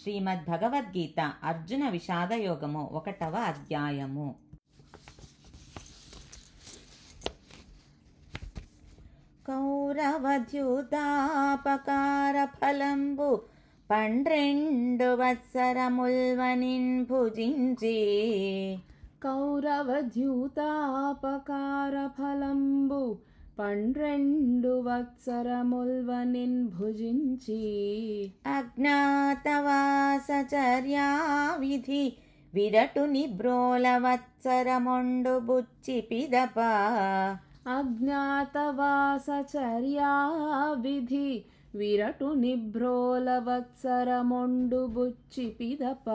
శ్రీమద్భగవద్గీత అర్జున విషాదయోగము 1వ అధ్యాయము. కౌరవద్యూతాపకార ఫలంబు 12 వత్సరముల్వనిన్ భుజించి. కౌరవద్యూతాపకార ఫలంబు 12 వత్సరముల్వనిన్ భుజించి. అజ్ఞాతవాసచర్యా విధి విరటు నిబ్రోల వత్సరమొండు బుచ్చి పిదప. అజ్ఞాతవాసచర్యా విధి విరటు నిబ్రోల వత్సరమొండు బుచ్చి పిదప.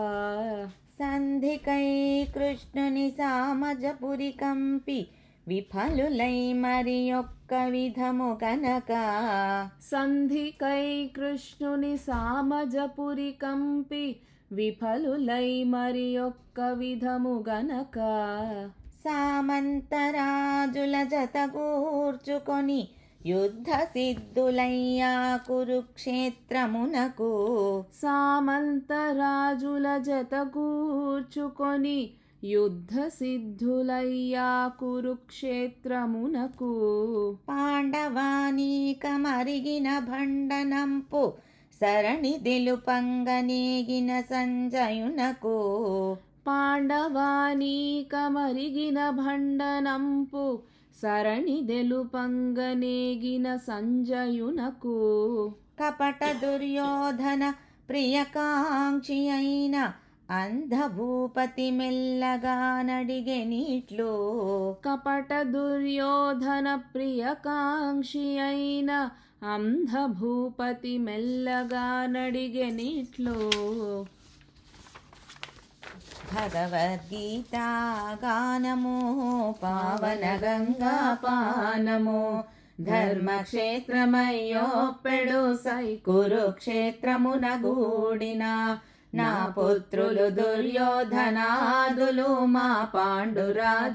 సంధికై కృష్ణుని సామజపురి కంపి విఫలులై మరి ఒక్క విధము గనక. సంధికై కృష్ణుని సామజపురి కంపి విఫలులై మరి ఒక్క విధము గనక. సామంతరాజుల జతగూర్చుకొని యుద్ధ సిద్ధులయ్యా కురుక్షేత్రమునకు. సామంతరాజుల జతగూర్చుకొని యుద్ధ సిద్ధులయ్యా కురుక్షేత్రమునకు. పాండవానీక మరిగిన భండనంపు సరణి తెలుపంగనేగిన సంజయునకు. పాండవానీక మరిగిన భండనంపు సరణి తెలుపంగనేగిన సంజయునకు. కపట దుర్యోధన ప్రియకాంక్షి అయిన అంధభూపతి మెల్లగా నడిగెనిట్లు. కపట దుర్యోధన ప్రియకాంక్షి అయిన అంధభూపతి మెల్లగా నడిగెనిట్లు. భగవద్గీతా గానము పావన గంగా పానము. ధర్మక్షేత్రమయ్యోప్పెడు సై కురుక్షేత్రమున గూడిన. నా పుత్రులు దుర్యోధనాదులు మా పాండురాజతనయాదులు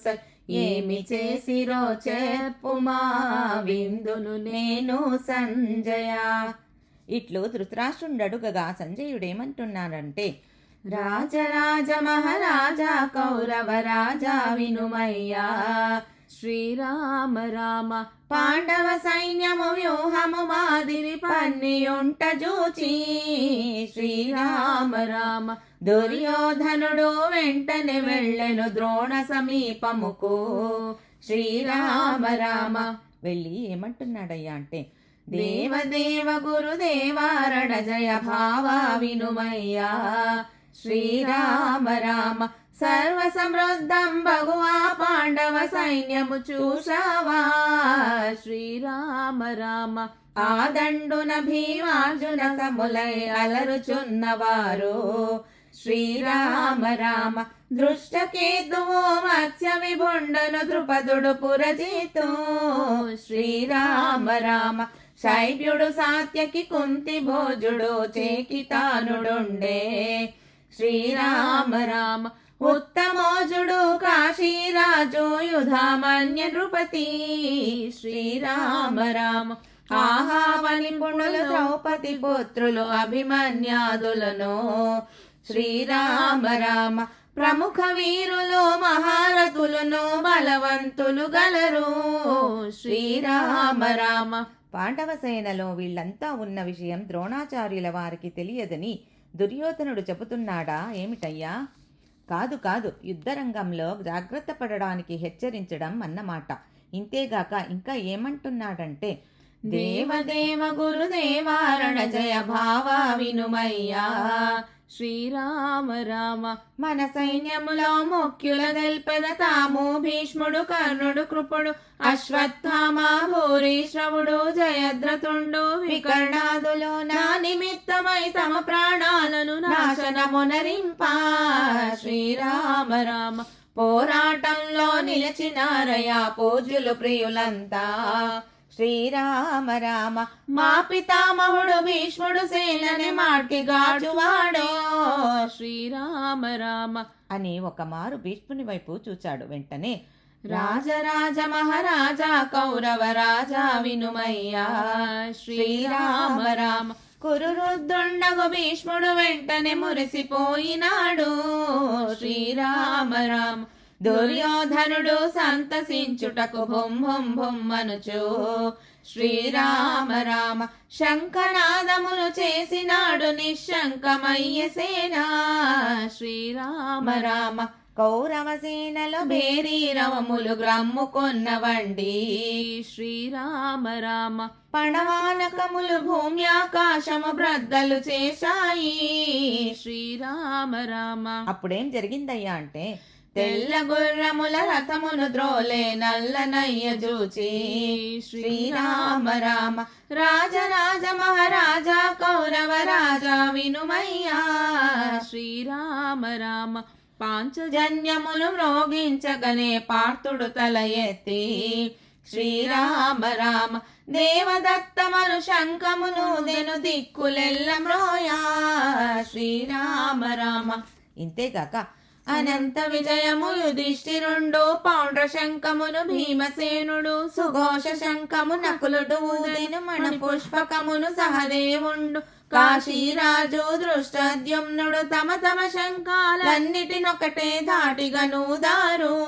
సై ఏమి చేసిరో చెప్పుమా విందును నేను సంజయ. ఇట్లు ధృతరాష్ట్రుండడుగగా సంజయుడేమంటున్నాడంటే, రాజరాజ మహారాజా కౌరవ రాజా వినుమయ్యా. శ్రీరామ రామ పాండవ సైన్యము వ్యూహము మాదిరి పన్నియుంట జూచి. శ్రీరామ రామ దుర్యోధనుడు వెంటనే వెళ్ళెను ద్రోణ సమీపముకు. శ్రీరామ రామ వెళ్ళి ఏమంటున్నాడయ్యా అంటే, దేవదేవ గురుదేవారణ జయ భావా వినుమయ్యా. శ్రీరామ రామ సర్వ సమృద్ధం భగువా పాండవ సైన్యము చూశావా. శ్రీరామ రామ ఆదండున భీమార్జున సములై అలరుచున్నవారు. శ్రీరామ రామ దృష్టకేతువు మత్స్య విభుండను ద్రుపదుడు పురజితు. శ్రీరామ రామ శైబ్యుడు సాత్యకి కుంతి భోజుడు చేకితానుడుండే. శ్రీరామ రామ ఉత్తమోజుడు కాశీరాజు యుధామన్య నృపతి. శ్రీరామ రామ ఆహావనిపుణులు ద్రౌపది పుత్రులు అభిమన్యాదులను. శ్రీరామ రామ ప్రముఖ వీరులు మహారథులను బలవంతులు గలరు. శ్రీరామ రామ పాండవ సేనలో వీళ్ళంతా ఉన్న విషయం ద్రోణాచార్యుల వారికి తెలియదని దుర్యోధనుడు చెబుతున్నాడా ఏమిటయ్యా? కాదు కాదు, యుద్ధరంగంలో జాగ్రత్త పడడానికి హెచ్చరించడం అన్నమాట. ఇంతేగాక ఇంకా ఏమంటున్నాడంటే, దేవదేవ గురుదేవారణ జయ భావా వినుమయ్యా. శ్రీరామ రామ మన సైన్యములో ముఖ్యుల తెల్పెద తాము భీష్ముడు కర్ణుడు కృపుడు అశ్వత్థామ భూరీశ్రవుడు జయద్రతుండు వికర్ణాదులు నా నిమిత్తమై తమ ప్రాణాలను నాశనమునరింప. శ్రీరామ రామ పోరాటంలో నిలిచినారయా పూజ్యులు ప్రియులంతా. శ్రీరామ రామ మా పితామహుడు భీష్ముడు సేనని మాటి గాజువాడో. శ్రీరామ రామ అని ఒకమారు భీష్ముని వైపు చూచాడు. వెంటనే రాజరాజ మహారాజా కౌరవ రాజా వినుమయ్యా. శ్రీరామ రామ కురురుద్దుండగు భీష్ముడు వెంటనే మురిసిపోయినాడు. శ్రీరామ రామ. దుర్యోధనుడు సంతసించుటకు భుం భుం భుమ్మనుచు శ్రీరామ రామ. శంఖనాదమును చేసినాడు నిశంకమయ్య సేన. శ్రీరామ రామ. కౌరవ సేనలో భేరీరవములు గ్రమ్ముకొన్నవండి. శ్రీరామ రామ. పణవానకములు భూమి ఆకాశము బ్రద్దలు చేశాయి. శ్రీరామ రామ. అప్పుడేం జరిగిందయ్యా అంటే తెల్ల గుర్రముల రథమును ద్రోలే నల్లనయ్య జూచి. శ్రీరామ రామ. రాజరాజ మహారాజా కౌరవ రాజా వినుమయ్యా. శ్రీరామ రామ. పాంచజన్యములు మ్రోగించగనే పార్థుడు తల ఎత్తి. శ్రీరామ రామ. దేవదత్తమను శంఖమును దెను దిక్కులెల్ల మ్రోయా. శ్రీరామ రామ. ఇంతేగాక అనంత విజయము యుధిష్ఠిరుండు పౌండ్ర శంఖమును భీమసేనుడు సుఘోష శంఖము నకులుడు ఊదెను మణ పుష్పకమును సహదేవుండు కాశీరాజు దృష్టద్యుమ్నుడు తమ తమ శంఖాలన్నిటినొకటే ధాటిగా నూదారు.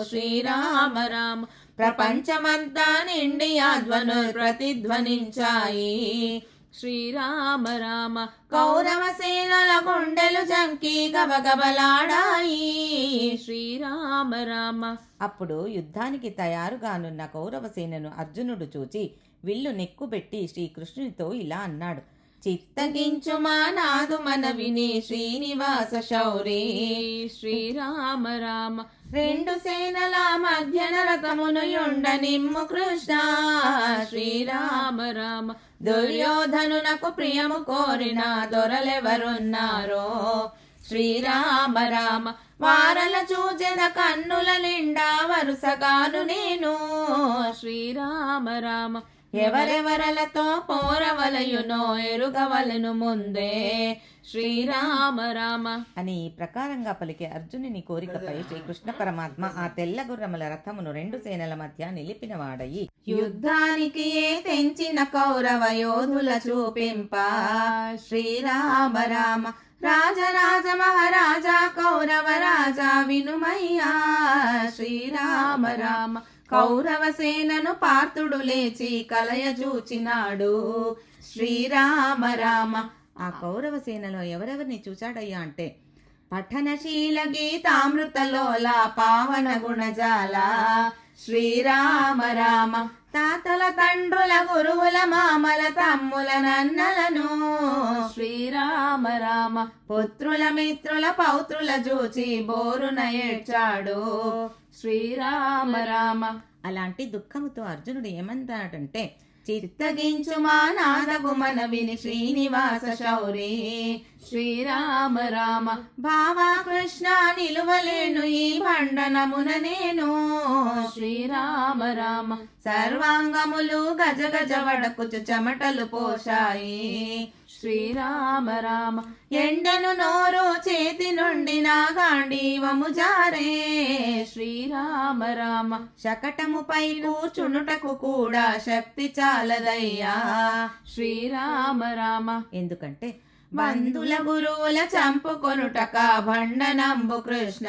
శ్రీరామ రామ. ప్రపంచమంతా నిండి ఆధ్వను ప్రతిధ్వనించాయి. శ్రీరామ రామ. కౌరవ సేనల గుండెలు జంకి గబగబలాడాయి. శ్రీరామ రామ. అప్పుడు యుద్ధానికి తయారుగానున్న కౌరవ సేనను అర్జునుడు చూచి విల్లు నెక్కుబెట్టి శ్రీకృష్ణునితో ఇలా అన్నాడు. చిత్తగించుమా నాదు మనవిని శ్రీనివాస శౌరి. శ్రీరామ రామ. రెండు సేనల మధ్యన రథమును యుండ నిమ్ము కృష్ణ. శ్రీరామ రామ. దుర్యోధనునకు ప్రియము కోరిన దొరలెవరున్నారో. శ్రీరామ రామ. వారల చూచెద కన్నుల నిండా వరుసగాను నేను. శ్రీరామ రామ. ఎవరెవరలతో పోరవలయునో ఎరుగవలను ముందే. శ్రీరామ రామ. అని ఈ ప్రకారంగా పలికే అర్జునుని కోరికపై శ్రీకృష్ణ పరమాత్మ ఆ తెల్ల గుర్రముల రథమును రెండు సేనల మధ్య నిలిపినవాడయి యుద్ధానికి తెంచిన కౌరవ యోధుల చూపింప. శ్రీరామ రామ. రాజరాజ మహారాజా కౌరవ రాజా వినుమయ్యా. శ్రీరామ రామ. కౌరవ సేనను పార్థుడు లేచి కలయ చూచినాడు. శ్రీరామ రామ. ఆ కౌరవ సేనలో ఎవరెవరిని చూచాడయ్యా అంటే పఠనశీల గీతామృతలోల పావన గుణజాల. శ్రీరామ రామ. తాతల తండ్రుల గురువుల మామల తమ్ముల నన్నలను. శ్రీరామ రామ. పుత్రుల మిత్రుల పౌత్రుల చూచి బోరున ఏడ్చాడు. శ్రీరామ రామ. అలాంటి దుఃఖముతో అర్జునుడు ఏమన్నాడంటే చిత్తగించుమా నాదగు మనవిని శ్రీనివాస శౌరి. శ్రీరామ రామ. భావా కృష్ణ నిలువలేను ఈ బండనమున నేను. శ్రీరామ రామ. సర్వాంగములు గజ గజ వడకుచు చెమటలు పోశాయి. శ్రీరామ రామ. ఎండను నోరు చేతి నుండి నా గాండీవము జారే. శ్రీరామ రామ. శకటముపై కూర్చునుటకు కూడా శక్తి చాలదయ్యా. శ్రీరామ రామ. ఎందుకంటే బంధుల గురువుల చంపుకొనుటక భండనంబు కృష్ణ.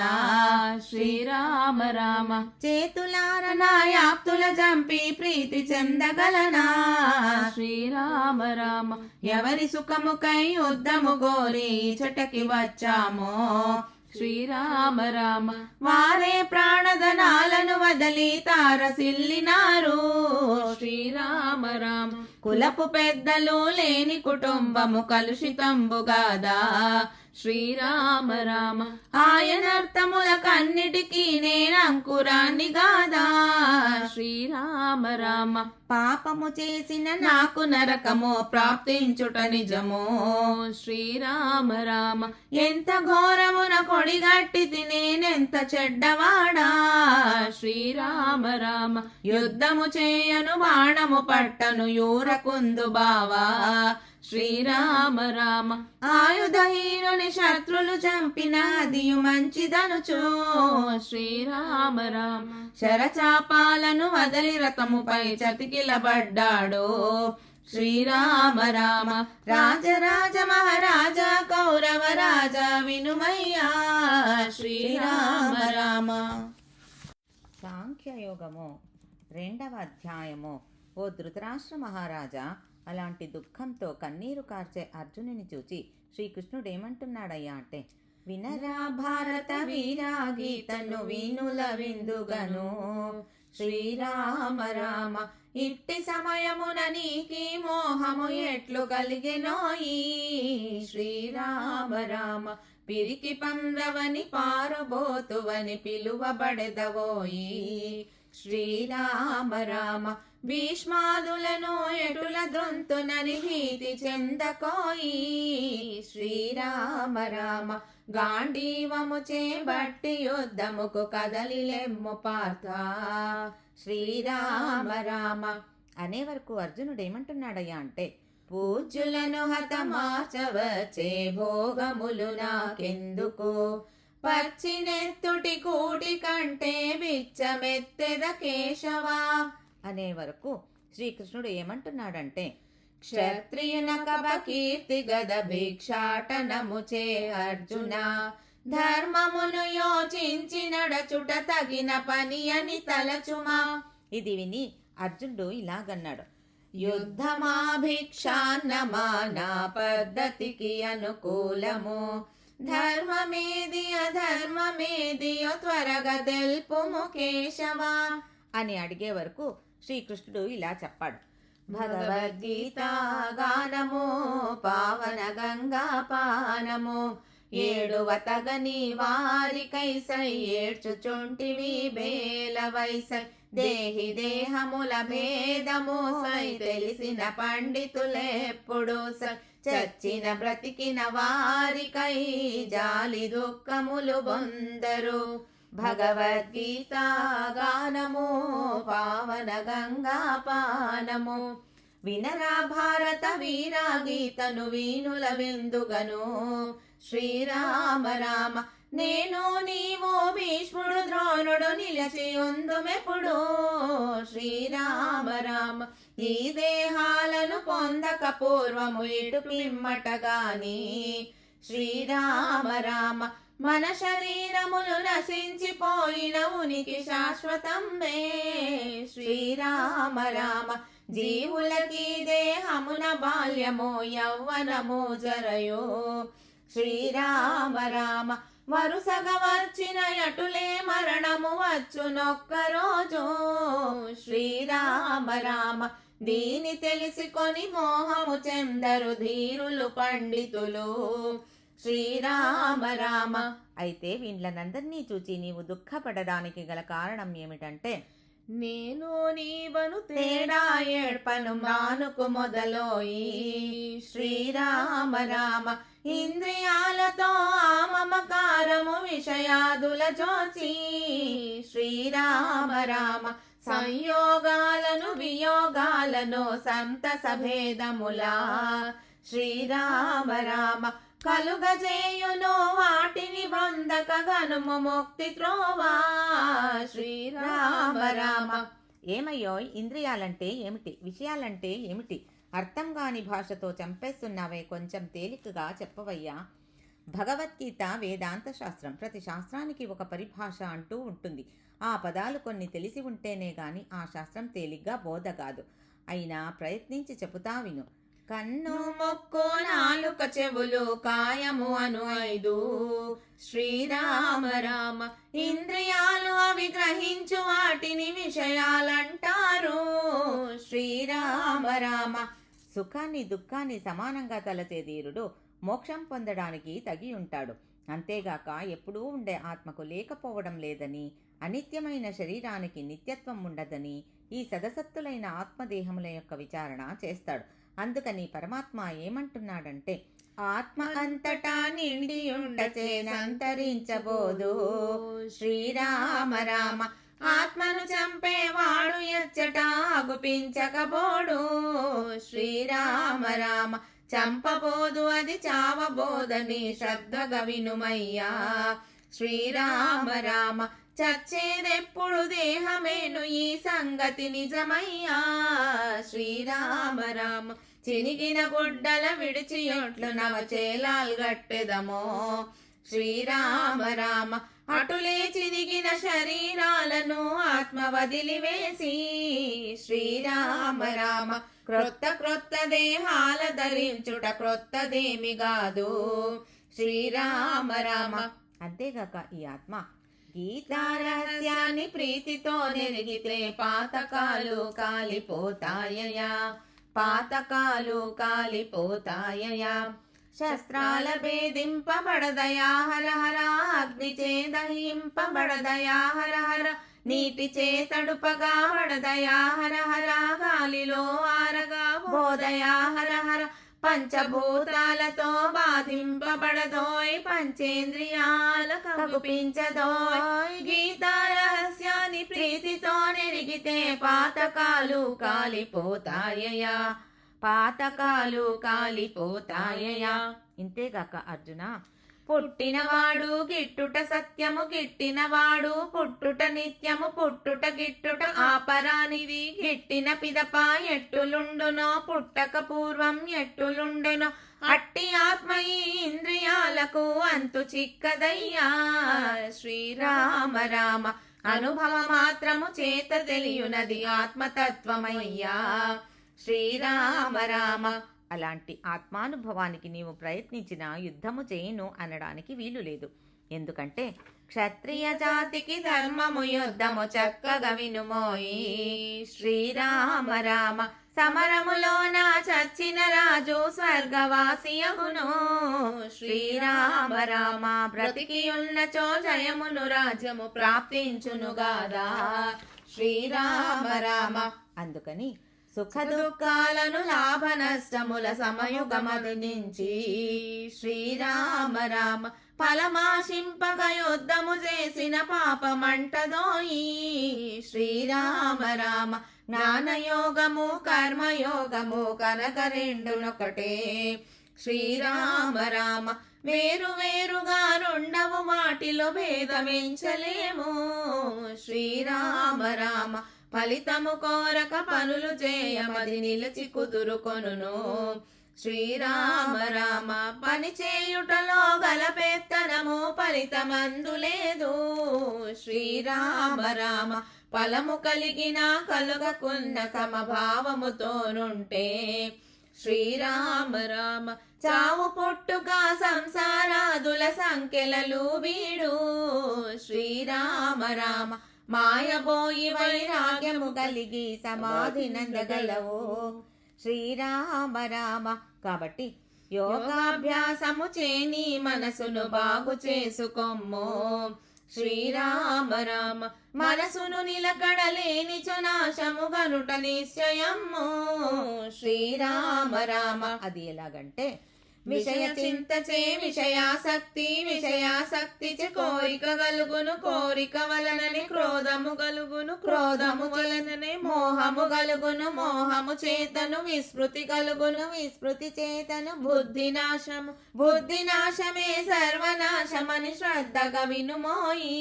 శ్రీరామ రామ. చేతులార నాయాప్తుల చంపి ప్రీతి చెందగలనా. శ్రీరామ రామ. ఎవరి సుఖముకై యుద్ధము గోరి చటకి వచ్చామో. శ్రీరామ రామ. వారే ప్రాణధనాలను వదలి తారసిల్లినారు. శ్రీరామ రామ. కులపు పెద్దలు లేని కుటుంబము కలుషితంబుగాదా. శ్రీరామ రామ. ఆయనర్థముల కన్నిటికీ నేనంకురాన్ని గాదా. శ్రీరామ రామ. పాపము చేసిన నాకు నరకము ప్రాప్తించుట నిజము. శ్రీరామ రామ. ఎంత ఘోరమున కొడిగట్టి నేనెంత చెడ్డవాడా. శ్రీరామ రామ. యుద్ధము చేయను బాణము పట్టను యూరకుందు బావా. శ్రీరామ రామ. ఆయుధహీనుని శత్రులు చంపిన అదియు మంచిదనుచు. శ్రీరామ రామ. శరచాపాలను వదలి రథముపై చతికిలబడ్డాడు. శ్రీరామ రామ. రాజరాజ మహారాజ కౌరవ రాజ వినుమయ్యా శ్రీరామ రామ. సాంఖ్యయోగము 2వ అధ్యాయము. ఓ ధృతరాష్ట్ర మహారాజా, అలాంటి దుఃఖంతో కన్నీరు కార్చే అర్జునుని చూచి శ్రీకృష్ణుడు ఏమంటున్నాడయ్యా అంటే, వినరా భారత వీరా గీతను వీనుల విందుగను శ్రీరామ రామ. ఇట్టి సమయమున నీకి మోహము ఎట్లు కలిగెనోయి శ్రీరామ రామ. పిరికి పందవని పారుబోతువని పిలువబడెదవోయి శ్రీరామ రామ. భీష్మాదులను ఎటుల దొంతునని భీతి చెందకోయి శ్రీరామ రామ. గాంధీవము చేబట్టి యుద్ధముకు కదలిలెమ్ము పార్థ శ్రీరామ రామ. అనే వరకు అర్జునుడు ఏమంటున్నాడయ్యా అంటే, పూజ్యులను హతమార్చవచ్చే భోగములు నాకెందుకు, పచ్చినెత్తుటి కూటి కంటే బిచ్చమెత్తెద కేశవా. అనే వరకు శ్రీకృష్ణుడు ఏమంటున్నాడంటే, క్షత్రియునకబ కీర్తి గద భిక్షాటనము చే అర్జున, ధర్మమును యోచించి నడచుట తగిన పని అని తలచుమా. ఇది విని అర్జునుడు ఇలాగన్నాడు, యుద్ధమా భిక్షాన్నమా నా పద్ధతికి అనుకూలము, ధర్మమేది అధర్మమేదియో త్వరగా తెలుపుము కేశవా. అని అడిగే వరకు శ్రీకృష్ణుడు ఇలా చెప్పాడు, భగవద్గీత గానము పావన గంగా పానము, ఏడువ తగని వారికైసై ఏడ్చుచుంటివి బేల వయసై, దేహి దేహముల భేదము సై తెలిసిన పండితులెప్పుడు సై, చచ్చిన బ్రతికిన వారికై జాలి దుఃఖములు బొందరు. భగవద్గీత గానము పావన గంగా పానము. వినరా భారత వీరా గీతను వీనుల విందుగను శ్రీరామ రామ. నేను నీవు భీష్ముడు ద్రోణుడు నిలచి ఉందుమెప్పుడు శ్రీరామ రామ. ఈ దేహాలను పొందక పూర్వము ఇటు పిమ్మటగాని శ్రీరామ రామ. మన శరీరములు నశించిపోయిన ఉనికి శాశ్వతంబే శ్రీరామ రామ. జీవులకి దేహమున బాల్యము యౌవనము జరయో శ్రీరామ రామ. వరుసగా వచ్చిన అటులే మరణము వచ్చునొక్క రోజు శ్రీరామ రామ. దీని తెలిసికొని మోహము చెందరు ధీరులు పండితులు శ్రీరామ రామ. అయితే వీళ్ళనందరినీ చూచి నీవు దుఃఖపడడానికి గల కారణం ఏమిటంటే, నేను నీవను తేడా ఏడ్పను మానుకు మొదలోయి శ్రీరామ రామ. ఇంద్రియాలతో ఆ మమకారము విషయాదుల జోచి శ్రీరామ రామ. సంయోగాలను వియోగాలను సంతస భేదములా శ్రీరామ రామ. కలుగజేయును వాటిని బంధక గనుము ముక్తి త్రోవా శ్రీరామ రామ. ఏమయ్యో, ఇంద్రియాలంటే ఏమిటి, విషయాలంటే ఏమిటి, అర్థం కాని భాషతో చంపేస్తున్నావే, కొంచెం తేలికగా చెప్పవయ్యా. భగవద్గీత వేదాంత శాస్త్రం. ప్రతి శాస్త్రానికి ఒక పరిభాష అంటూ ఉంటుంది. ఆ పదాలు కొన్ని తెలిసి ఉంటేనే గాని ఆ శాస్త్రం తేలిగ్గా బోధ కాదు. అయినా ప్రయత్నించి చెబుతా విను. కన్ను మొక్కు నాలుక చెవులు కాయము అను 5 శ్రీరామ రామ. ఇంద్రియాలు అవి గ్రహించు వాటిని విషయాలంటారు శ్రీరామ రామ. సుఖాన్ని దుఃఖాన్ని సమానంగా తలచే ధీరుడు మోక్షం పొందడానికి తగి ఉంటాడు. అంతేగాక ఎప్పుడూ ఉండే ఆత్మకు లేకపోవడం లేదని, అనిత్యమైన శరీరానికి నిత్యత్వం ఉండదని ఈ సదసత్తులైన ఆత్మదేహముల యొక్క విచారణ చేస్తాడు. అందుకని పరమాత్మ ఏమంటున్నాడంటే, ఆత్మ అంతటా నిండి ఉండచే సంతరించబోదు శ్రీరామ రామ. ఆత్మను చంపేవాడు ఎచ్చట అగుపించకబోడు శ్రీరామ రామ. చంపబోదు అది చావబోదని శ్రద్ధగా వినుమయ్యా శ్రీరామ రామ. చచ్చేదెప్పుడు దేహమేను ఈ సంగతి నిజమయ్యా శ్రీరామ రామ. చినిగిన గుడ్డల విడిచియొట్లు నవచేలాల్ గట్టెదమో శ్రీరామ రామ. అటులే చినిగిన శరీరాలను ఆత్మ వదిలివేసి శ్రీరామ రామ. క్రొత్త క్రొత్త దేహాల ధరించుట క్రొత్తదేమి కాదు శ్రీరామ రామ. అంతేగాక ఈ ఆత్మ గీతారహస్యాన్ని ప్రీతితో నెరిగితే పాతకాలు కాలిపోతాయయా, పాతకాలు కాలిపోతాయయా. శస్త్రాల భేదింపబడదయా హర హర, అగ్ని చేదహింపబడదయా హర హర, నీటి చేతడుపగా పడదయా హర హర, గాలిలో ఆరగా బోధయా హర హర. పంచభూతాలతో బాధింపబడదోయ్, పంచేంద్రియాల కగుపించదోయ్. గీతా రహస్యాన్ని ప్రీతితో నెరిగితే పాతకాలు కాలిపోతాయయా, పాతకాలు కాలిపోతాయయా. ఇంతేగాక అర్జున, పుట్టినవాడు గిట్టుట సత్యము, గిట్టినవాడు పుట్టుట నిత్యము, పుట్టుట గిట్టుట ఆపరానిది. గిట్టిన పిదప ఎట్టులుండునో, పుట్టక పూర్వం ఎట్టులుండెనో, అట్టి ఆత్మ ఈ ఇంద్రియాలకు అంతు చిక్కదయ్యా శ్రీరామ రామ. అనుభవ మాత్రము చేత తెలియునది ఆత్మతత్వమయ్యా శ్రీరామ రామ. అలాంటి ఆత్మానుభవానికి నీవు ప్రయత్నించిన యుద్ధము చేయను అనడానికి వీలు లేదు. ఎందుకంటే క్షత్రియ జాతికి ధర్మము యుద్ధము చక్కగా వినుమోయి శ్రీరామ రామ. సమరములోన చచ్చిన రాజు స్వర్గవాసియగును శ్రీరామ రామ. బ్రతికి ఉన్నచో జయమును రాజ్యము ప్రాప్తించును గాదా శ్రీరామ రామ. అందుకని సుఖ దుఃఖాలను లాభ నష్టముల సమయుగమదించి శ్రీరామ రామ. ఫలమాశింపగ యుద్ధము చేసిన పాపమంటదోయి శ్రీరామ రామ. జ్ఞానయోగము కర్మయోగము కనుక రెండునొకటే శ్రీరామ రామ. వేరు వేరుగా రెండవు వాటిలో భేదమించలేము శ్రీరామ రామ. ఫలితము కోరక పనులు చేయమది నిలిచి కుదురుకొనును శ్రీరామ రామ. పని చేయుటలో గల పెత్తనము ఫలితమందు లేదు శ్రీరామ రామ. ఫలము కలిగిన కలుగకున్న సమభావముతోనుంటే శ్రీరామ రామ. చావు పొట్టుగా సంసారాదుల సంఖ్యలలు వీడు శ్రీరామ రామ. మాయబోయి వైరాగ్యము కలిగి సమాధి నందగలవు శ్రీరామ రామ. కాబట్టి యోగాభ్యాసము చేని మనసును బాగు చేసుకోమ్మో శ్రీరామ రామ. మనసును నిలకడలేని నాశము గనుట నిశ్చయము శ్రీరామ రామ. అది ఎలాగంటే విషయ చింతచే విషయాసక్తి, విషయాసక్తి చే కోరిక కలుగును, కోరిక వలననే క్రోధము కలుగును, క్రోధము వలననే మోహము కలుగును, మోహము చేతను విస్మృతి కలుగును, విస్మృతి చేతను బుద్ధి నాశము, బుద్ధి నాశమే సర్వనాశమని శ్రద్ధగా వినుమోయి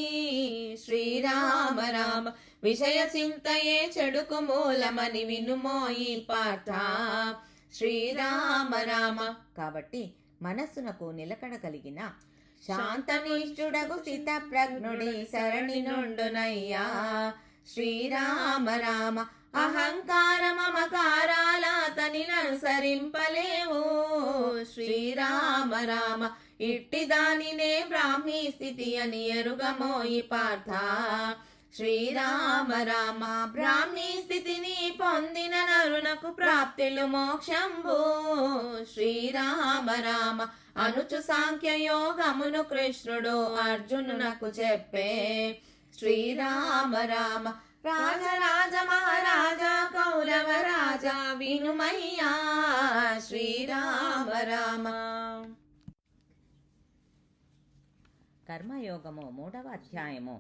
శ్రీరామ రామ. విషయ చింతయే చెడుకు మూలమని వినుమోయి పార్థ శ్రీరామ రామ. కాబట్టి మనస్సునకు నిలకడ కలిగిన శాంతనిష్ఠుడగు స్థిత ప్రజ్ఞుడి శరణి నుండునయ్యా శ్రీరామ రామ. అహంకార మమకారాల తనిననుసరింపలేవు శ్రీరామ రామ. ఇట్టి దానినే బ్రాహ్మీ స్థితి అని ఎరుగమోయి పార్థ శ్రీరామ రామ. బ్రాహ్మీ స్థితిని పొందిన నరునకు ప్రాప్తిలు మోక్షంబు శ్రీరామ రామ. అనుచు సాంఖ్య యోగమును కృష్ణుడు అర్జునునకు చెప్పే శ్రీరామ రామ. రాజరాజ మహారాజా కౌరవ రాజా వినుమయ్యా శ్రీరామ రామ. కర్మయోగము 3వ అధ్యాయము.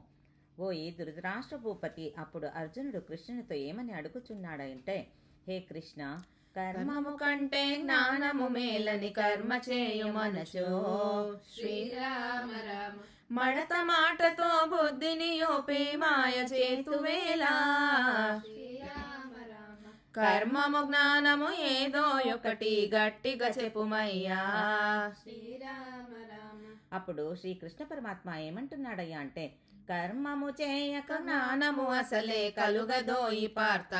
ఓ ఈ ధృతరాష్ట్ర భూపతి, అప్పుడు అర్జునుడు కృష్ణునితో ఏమని అడుగుచున్నాడంటే, హే కృష్ణ, కర్మము కంటే జ్ఞానము మేలని కర్మ చేయు మనచో. శ్రీరామ రామ. మడత మాటతో బుద్ధిని యోపి మాయ చేతువేలా. కర్మము జ్ఞానము ఏదో ఒకటి గట్టిగా చెప్పుమయ్యా. అప్పుడు శ్రీకృష్ణ పరమాత్మ ఏమంటున్నాడయ్యా అంటే, కర్మము చేయక జ్ఞానము అసలే కలుగదోయి పార్త.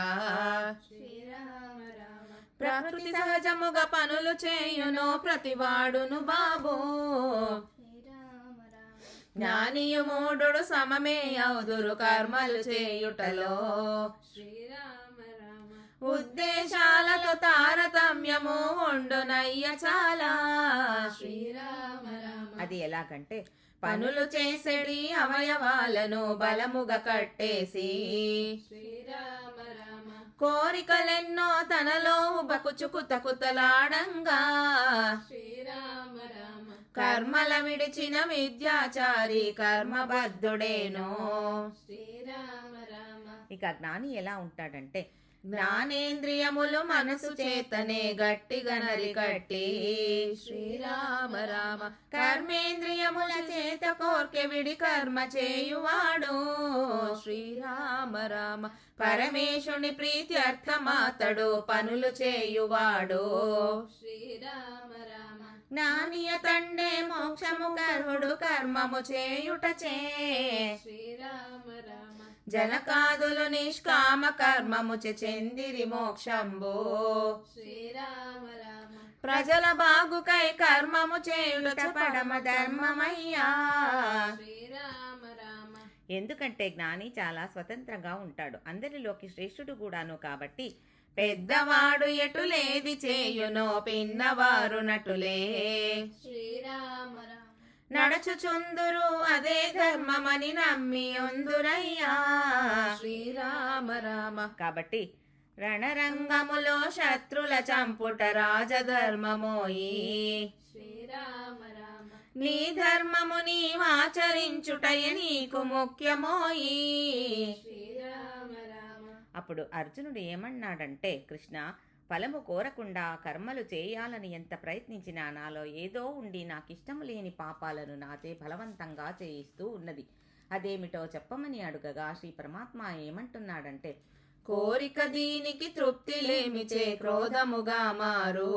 ప్రకృతి సహజముగా పనులు చేయును ప్రతివాడును బాబు. జ్ఞానియు మూఢుడు సమమే అవుదురు కర్మలు చేయుటలో. ఉద్దేశాలతో తారతమ్యము ఉండునయ్య చాలా. అది ఎలాగంటే, పనులు చేసేడి అవయవాలను బలముగా కట్టేసి. కోరికలెన్నో తనలో బకుచుకుతకుతలాడంగా. కర్మల విడిచిన విద్యాచారి కర్మబద్ధుడేనో. ఇక జ్ఞాని ఎలా ఉంటాడంటే, జ్ఞానేంద్రియములు మనసు చేతనే గట్టిగా నరికట్టి. శ్రీరామ రామ. కర్మేంద్రియముల చేత కోర్కె విడి కర్మ చేయువాడు. శ్రీరామ రామ. పరమేశుని ప్రీతి అర్థమాతడు పనులు చేయువాడు. శ్రీరామ రామ. జ్ఞానియ తండే మోక్షము కర్ముడు కర్మము చేయుటచే. శ్రీరామ రామ. జనకాదులు నిష్కామ కర్మము చెందిరి మోక్షంబు. శ్రీరామ రామ. ప్రజల బాగుకై కర్మము చేయుట పరమ ధర్మమయ్యా. శ్రీరామ రామ. ఎందుకంటే జ్ఞాని చాలా స్వతంత్రంగా ఉంటాడు, అందరిలోకి శ్రేష్ఠుడు కూడాను. కాబట్టి పెద్దవాడు ఎటులేది చేయునో పిన్నవారు నటులే. శ్రీరామ రామ. నడచుచుందురు అదే ధర్మమని నమ్మి ఉందురయ్యా. శ్రీరామ రామ. కాబట్టి రణరంగములో శత్రుల చంపుట రాజధర్మమోయి. శ్రీరామ రామ. నీ ధర్మము నీవాచరించుటయ నీకు ముఖ్యమోయి. శ్రీరామ రామ. అప్పుడు అర్జునుడు ఏమన్నాడంటే, కృష్ణ, ఫలము కోరకుండా కర్మలు చేయాలని ఎంత ప్రయత్నించినా నాలో ఏదో ఉండి నాకిష్టము లేని పాపాలను నాచే బలవంతంగా చేయిస్తూ ఉన్నది. అదేమిటో చెప్పమని అడుగగా శ్రీ పరమాత్మ ఏమంటున్నాడంటే, కోరిక దీనికి తృప్తి లేమిచే క్రోధముగా మారు.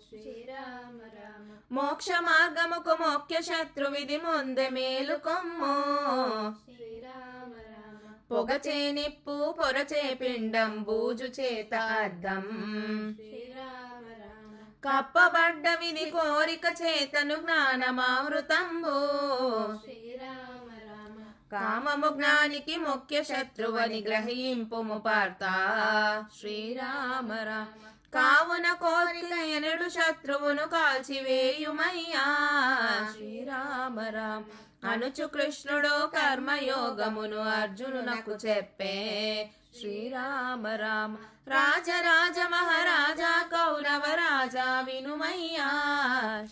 శ్రీరామ రామ. మోక్ష మార్గముకు ముఖ్య శత్రువిధి ముందే మేలుకొమ్ము. శ్రీరామ రామ. పొగచే నిప్పు పొరచే పిండం బూజు చేత అద్దం. శ్రీరామ రామ. కప్పబడ్డ విధి కోరిక చేతను జ్ఞానమావృతంబు. శ్రీరామ రామ. కామము జ్ఞానికి ముఖ్య శత్రువని గ్రహింపుము పార్త. శ్రీరామ రామ. కావున కోరిక ఎనడు శత్రువును కాల్చివేయుమయ్యా. శ్రీరామ రామ. అనుచు కృష్ణుడు కర్మయోగమును అర్జునునకు చెప్పే. శ్రీరామ రామ. రాజరాజ మహారాజా కౌరవ రాజా వినుమయ్యా.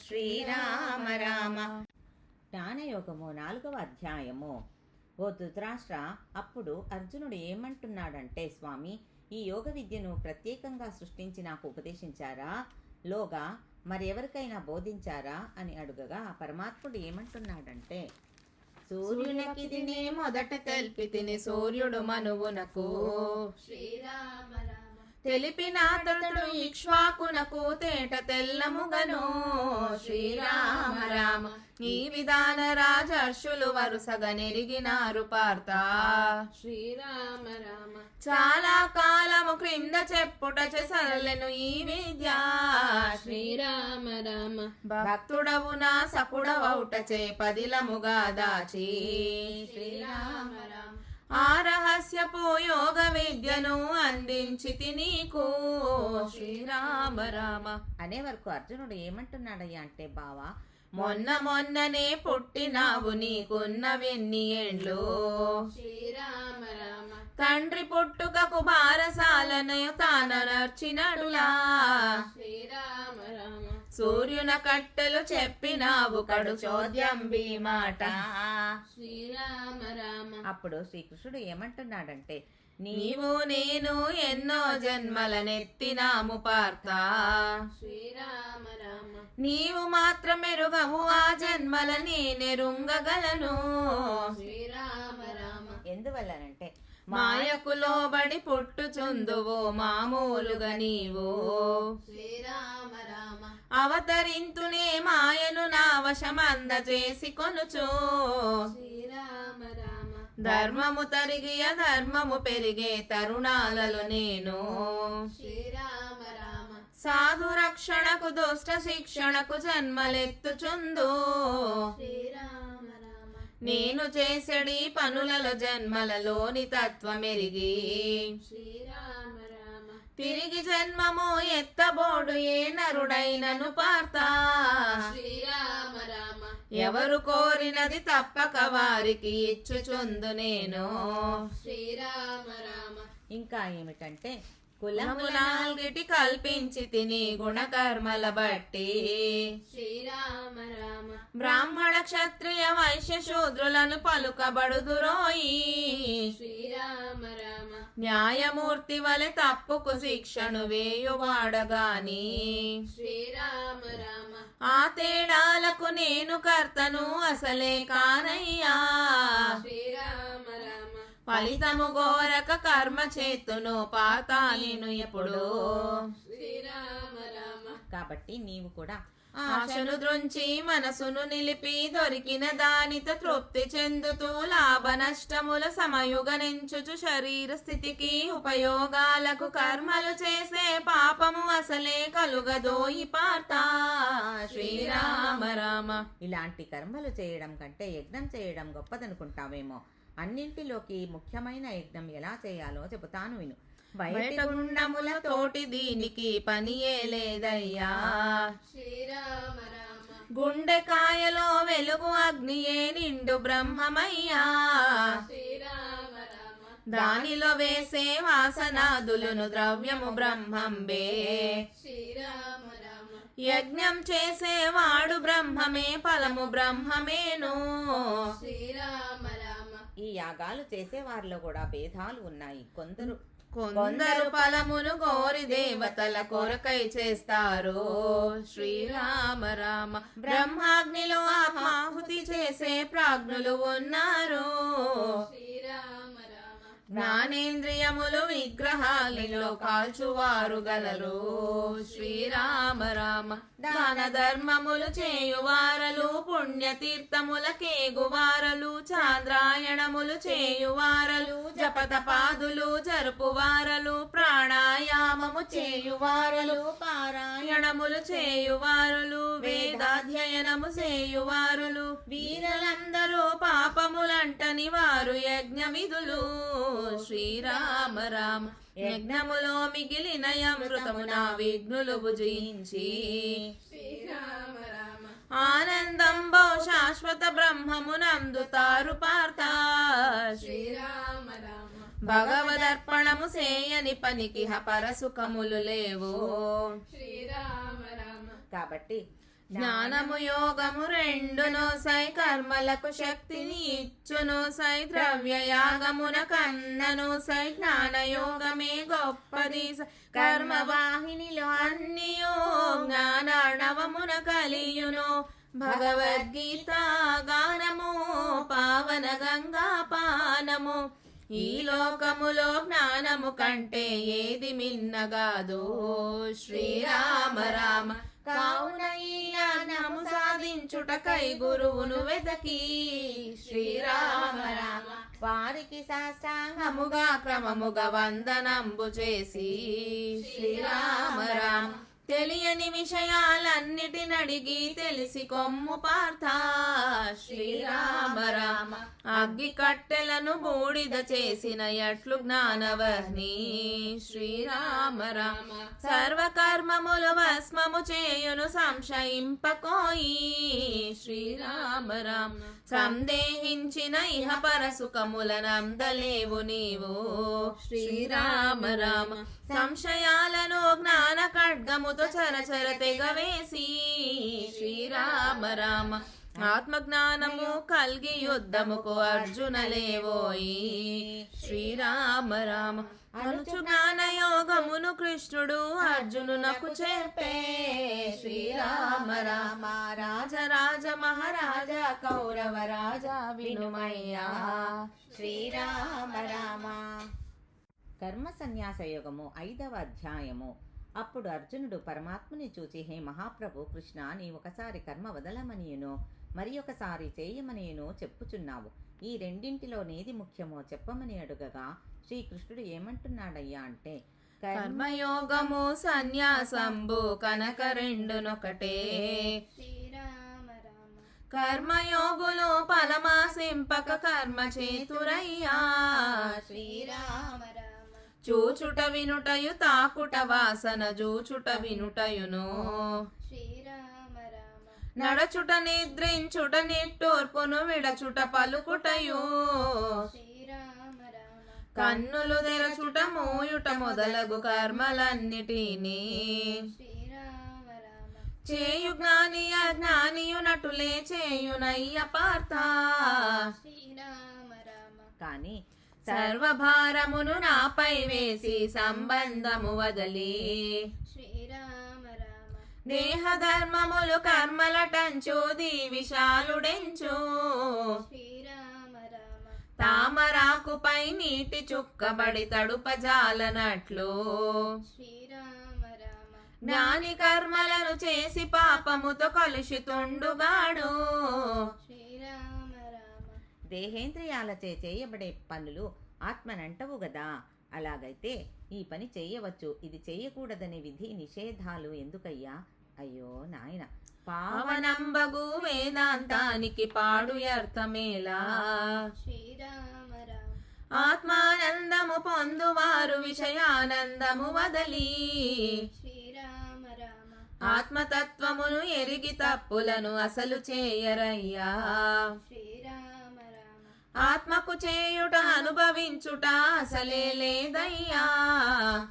శ్రీరామ రామ. జ్ఞానయోగము 4వ అధ్యాయము. ఓ ధృతరాష్ట్ర, అప్పుడు అర్జునుడు ఏమంటున్నాడంటే, స్వామి, ఈ యోగ విద్యను ప్రత్యేకంగా సృష్టించి నాకు ఉపదేశించారా, లోగా మరెవరికైనా బోధించారా అని అడుగగా పరమాత్ముడు ఏమంటున్నాడంటే, సూర్యునికి తిని మొదట తెలిపి తిని సూర్యుడు మనువునకు. శ్రీరామ రామ. తెలిపినాతడు ఇక్ష్వాకునకు తేట తెల్లముగను. శ్రీరామ రామ. ఈ విధాన రాజర్షులు వరుసగా నెరిగినారు పార్త. శ్రీరామ రామ. చాలా కాలము క్రింద చెప్పుట సరళెను ఈ విద్య. శ్రీరామ రామ. భక్తుడవు నా సకుడవౌటచే పదిలముగా దాచి. శ్రీరామ రామ. ఆ రహస్యపు యోగ విద్యను అందించితి నీకు. శ్రీరామ రామ. అనే వరకు అర్జునుడు ఏమంటున్నాడయ్యా అంటే, బావా, మొన్ననే పుట్టినావు నీకున్నవెన్ని ఏండ్లు. శ్రీరామ రామ. తండ్రి పుట్టుకకు బారసాలను తానర్చినడులా. శ్రీరామ రామ. సూర్యున కట్టెలు చెప్పినావు కడు చోద్యం మాట. శ్రీరామ రామ. అప్పుడు శ్రీకృష్ణుడు ఏమంటున్నాడంటే, నీవు నేను ఎన్నో జన్మలనెత్తినాము పార్థ, శ్రీరామ రామ. నీవు మాత్రమెరుగవు ఆ జన్మల నేనెరుంగగలను, శ్రీరామ రామ. ఎందువల్లనంటే మాయకు లోబడి పుట్టుచుందువో మామూలుగా నీవు, శ్రీరామ రామ. అవతరింతునే మాయను నా వశమంద చేసి కొనుచు, శ్రీరామ రామ. ధర్మము తరిగియ ధర్మము పెరిగే తరుణాలలో నేను, శ్రీరామ రామ. సాధు రక్షణకు దుష్ట శిక్షణకు జన్మలెత్తుచుందు, శ్రీరామ రామ. నేను చేసడి పనులలో జన్మలలోని తత్వమెరిగి, శ్రీరామ రామ. తిరిగి జన్మము ఎత్తబోడు ఏ నరుడైనను పార్థ, శ్రీరామ రామ. ఎవరు కోరినది తప్పక వారికి ఇచ్చుచుందు నేను, శ్రీరామ రామ. ఇంకా ఏమిటంటే కులము నాలుగిటి కల్పించి తిని గుణకర్మల బట్టి, శ్రీరామ రామ. బ్రాహ్మణ క్షత్రియ వైశ్య శూద్రులను పలుకబడుదురోయి, శ్రీరామ రామ. న్యాయమూర్తి వలె తప్పుకు శిక్షను వేయువాడగాని, శ్రీరామ రామ. ఆ తేడాలకు నేను కర్తను అసలే కానయ్యా, శ్రీరామ రామ. ఫలితము గోరక కర్మ చేతును పాతా నేను ఎప్పుడు, శ్రీరామ రామ. కాబట్టి నీవు కూడా ఆశను దృంచి మనసును నిలిపి దొరికిన దానితో తృప్తి చెందుతూ లాభ నష్టముల సమయుగనించుచు శరీర స్థితికి ఉపయోగాలకు కర్మలు చేసే పాపము అసలే కలుగదోయి పార్థ, శ్రీరామ రామ. ఇలాంటి కర్మలు చేయడం కంటే యజ్ఞం చేయడం గొప్పదనుకుంటావేమో. అన్నింటిలోకి ముఖ్యమైన యజ్ఞం ఎలా చేయాలో చెబుతాను విను. బయట గుండముల తోటి దీనికి పనియే లేదయ్యా, శ్రీరామ రామ. గుండెకాయలో వెలుగు అగ్నియే నిండు బ్రహ్మమయ్యా, శ్రీరామ రామ. దానిలో వేసే వాసనాదులను ద్రవ్యము బ్రహ్మంబే, శ్రీరామ రామ. యజ్ఞం చేసేవాడు బ్రహ్మమే ఫలము బ్రహ్మమేను, శ్రీరామ రామ. ఈ యాగాలు చేసే వారిలో కూడా భేదాలు ఉన్నాయి. కొందరు ఫలమును కోరి దేవతల కొరకై చేస్తారు, శ్రీరామ రామ. బ్రహ్మాగ్నిలో ఆహుతి చేసే ప్రాజ్ఞులు ఉన్నారు, శ్రీరామ రామ. జ్ఞానేంద్రియములు విగ్రహాలలో కాల్చువారు గలరు, శ్రీరామ రామ. దాన ధర్మములు చేయువారలు పుణ్యతీర్థములకేగువారలు చాంద్రాయణములు చేయువారలు జపతపాదులు జరుపువారలు ప్రాణాయామము చేయువారలు పారాయణములు చేయువారులు వేదాధ్యయనము చేయువారులు వీరులందరూ పాపములంటని వారు యజ్ఞ విధులు, శ్రీరామ రామ. యజ్ఞములో మిగిలిన అమృతము నా విఘ్నులు భుజించి, శ్రీరామ రామ. ఆనందంబో శాశ్వత బ్రహ్మమునందుతారు పార్థ, శ్రీరామ రామ. భగవదర్పణము చేయని పనికి పరసుఖములు లేవు, శ్రీరామ రామ. కాబట్టి జ్ఞానము యోగము రెండును సై కర్మలకు శక్తిని ఇచ్చును సై ద్రవ్య యాగమున కన్నను సై జ్ఞాన యోగమే గొప్పది కర్మ వాహినిలో అన్నియో జ్ఞానాణవమున కలియును భగవద్గీత గానము పావన గంగా పానము. ఈ లోకములో జ్ఞానము కంటే ఏది మిన్నగాదు, శ్రీరామ రామ. కావున ఈ జ్ఞానము సాధించుటకై గురువును వెదకి, శ్రీరామ రామ. వారికి సాష్టాంగముగా క్రమముగా వందనంబు చేసి, శ్రీరామ రామ. తెలియని విషయాలన్నిటినడిగి తెలిసి కొమ్ము పార్థ, శ్రీరామ రామ. అగ్గి కట్టెలను బూడిద చేసిన ఎట్లు జ్ఞానవహ్ని, శ్రీరామ రామ. సర్వకర్మములు భస్మము చేయును సంశయింపకోయి, శ్రీరామ రామ. సందేహించిన ఇహ పరసుఖములనందలేవు నీవు, శ్రీరామ రామ. సంశయాలను జ్ఞాన ఖడ్గముతో చరచర తెగవేసి, శ్రీరామ రామ. ఆత్మజ్ఞానము కల్గి యుద్ధముకు అర్జునలేవోయి శ్రీరామ రామ అనుచు జ్ఞాన యోగమును కృష్ణుడు అర్జునునకు చెప్పే శ్రీరామ రామ రాజరాజ మహారాజ కౌరవ రాజా వినుమయ్యా శ్రీరామ రామ. కర్మ సన్యాస యోగము 5వ అధ్యాయము. అప్పుడు అర్జునుడు పరమాత్ముని చూచి, హే మహాప్రభు కృష్ణ, నీ ఒకసారి కర్మ వదలమనియును మరి ఒకసారి చేయమనియును చెప్పుచున్నావు. ఈ రెండింటిలో నేది ముఖ్యమో చెప్పమని అడుగగా శ్రీకృష్ణుడు ఏమంటున్నాడయ్యా అంటే, కర్మయోగము సన్యాసంబు కనక రెండునొకటే కర్మయోగులు ఫలమాసింపక కర్మ చేతురయ్యా శ్రీరామ రామ. చూచుట వినుటయు తాకుట వాసన జూచుట వినుటయును శ్రీరామ రామ. నడచుట నిద్రించుట నిట్టూర్పును విడచుట పలుకుటయు శ్రీరామ రామ. కన్నులు తెరచుట మూయుట మొదలగు కర్మలన్నిటినీ శ్రీరామ రామ. చేయు జ్ఞాని అజ్ఞానియు నటులే చేయునయ్య పార్థ శ్రీరామ రామ. కానీ సర్వభారమును నాపై వేసి సంబంధము వదలి శ్రీరామ రామ. దేహ ధర్మములు కర్మలటంచు దీవిశాలుడెంచు శ్రీరామ రామ. తామరాకుపై నీటి చుక్కబడి తడుపజాలనట్లు శ్రీరామ రామ. జ్ఞాని కర్మలను చేసి పాపముతో కలుషితుండుగాడు శ్రీరామ రామ. దేహేంద్రియాలచే చేయబడే పనులు ఆత్మనంటవు గదా. అలాగైతే ఈ పని చేయవచ్చు, ఇది చేయకూడదనే విధి నిషేధాలు ఎందుకయ్యా? అయ్యో నాయన. పావనంబగు వేదాంతానికి పాడు అర్థమేలా శ్రీరామ రామ. ఆత్మానందము పొందువారు విషయానందము వదలి శ్రీరామ రామ. ఆత్మతత్వమును ఎరిగి తప్పులను అసలు చేయరయ్యా శ్రీరామ రామ. ఆత్మకు చేయుట అనుభవించుట అసలే లేదయ్యా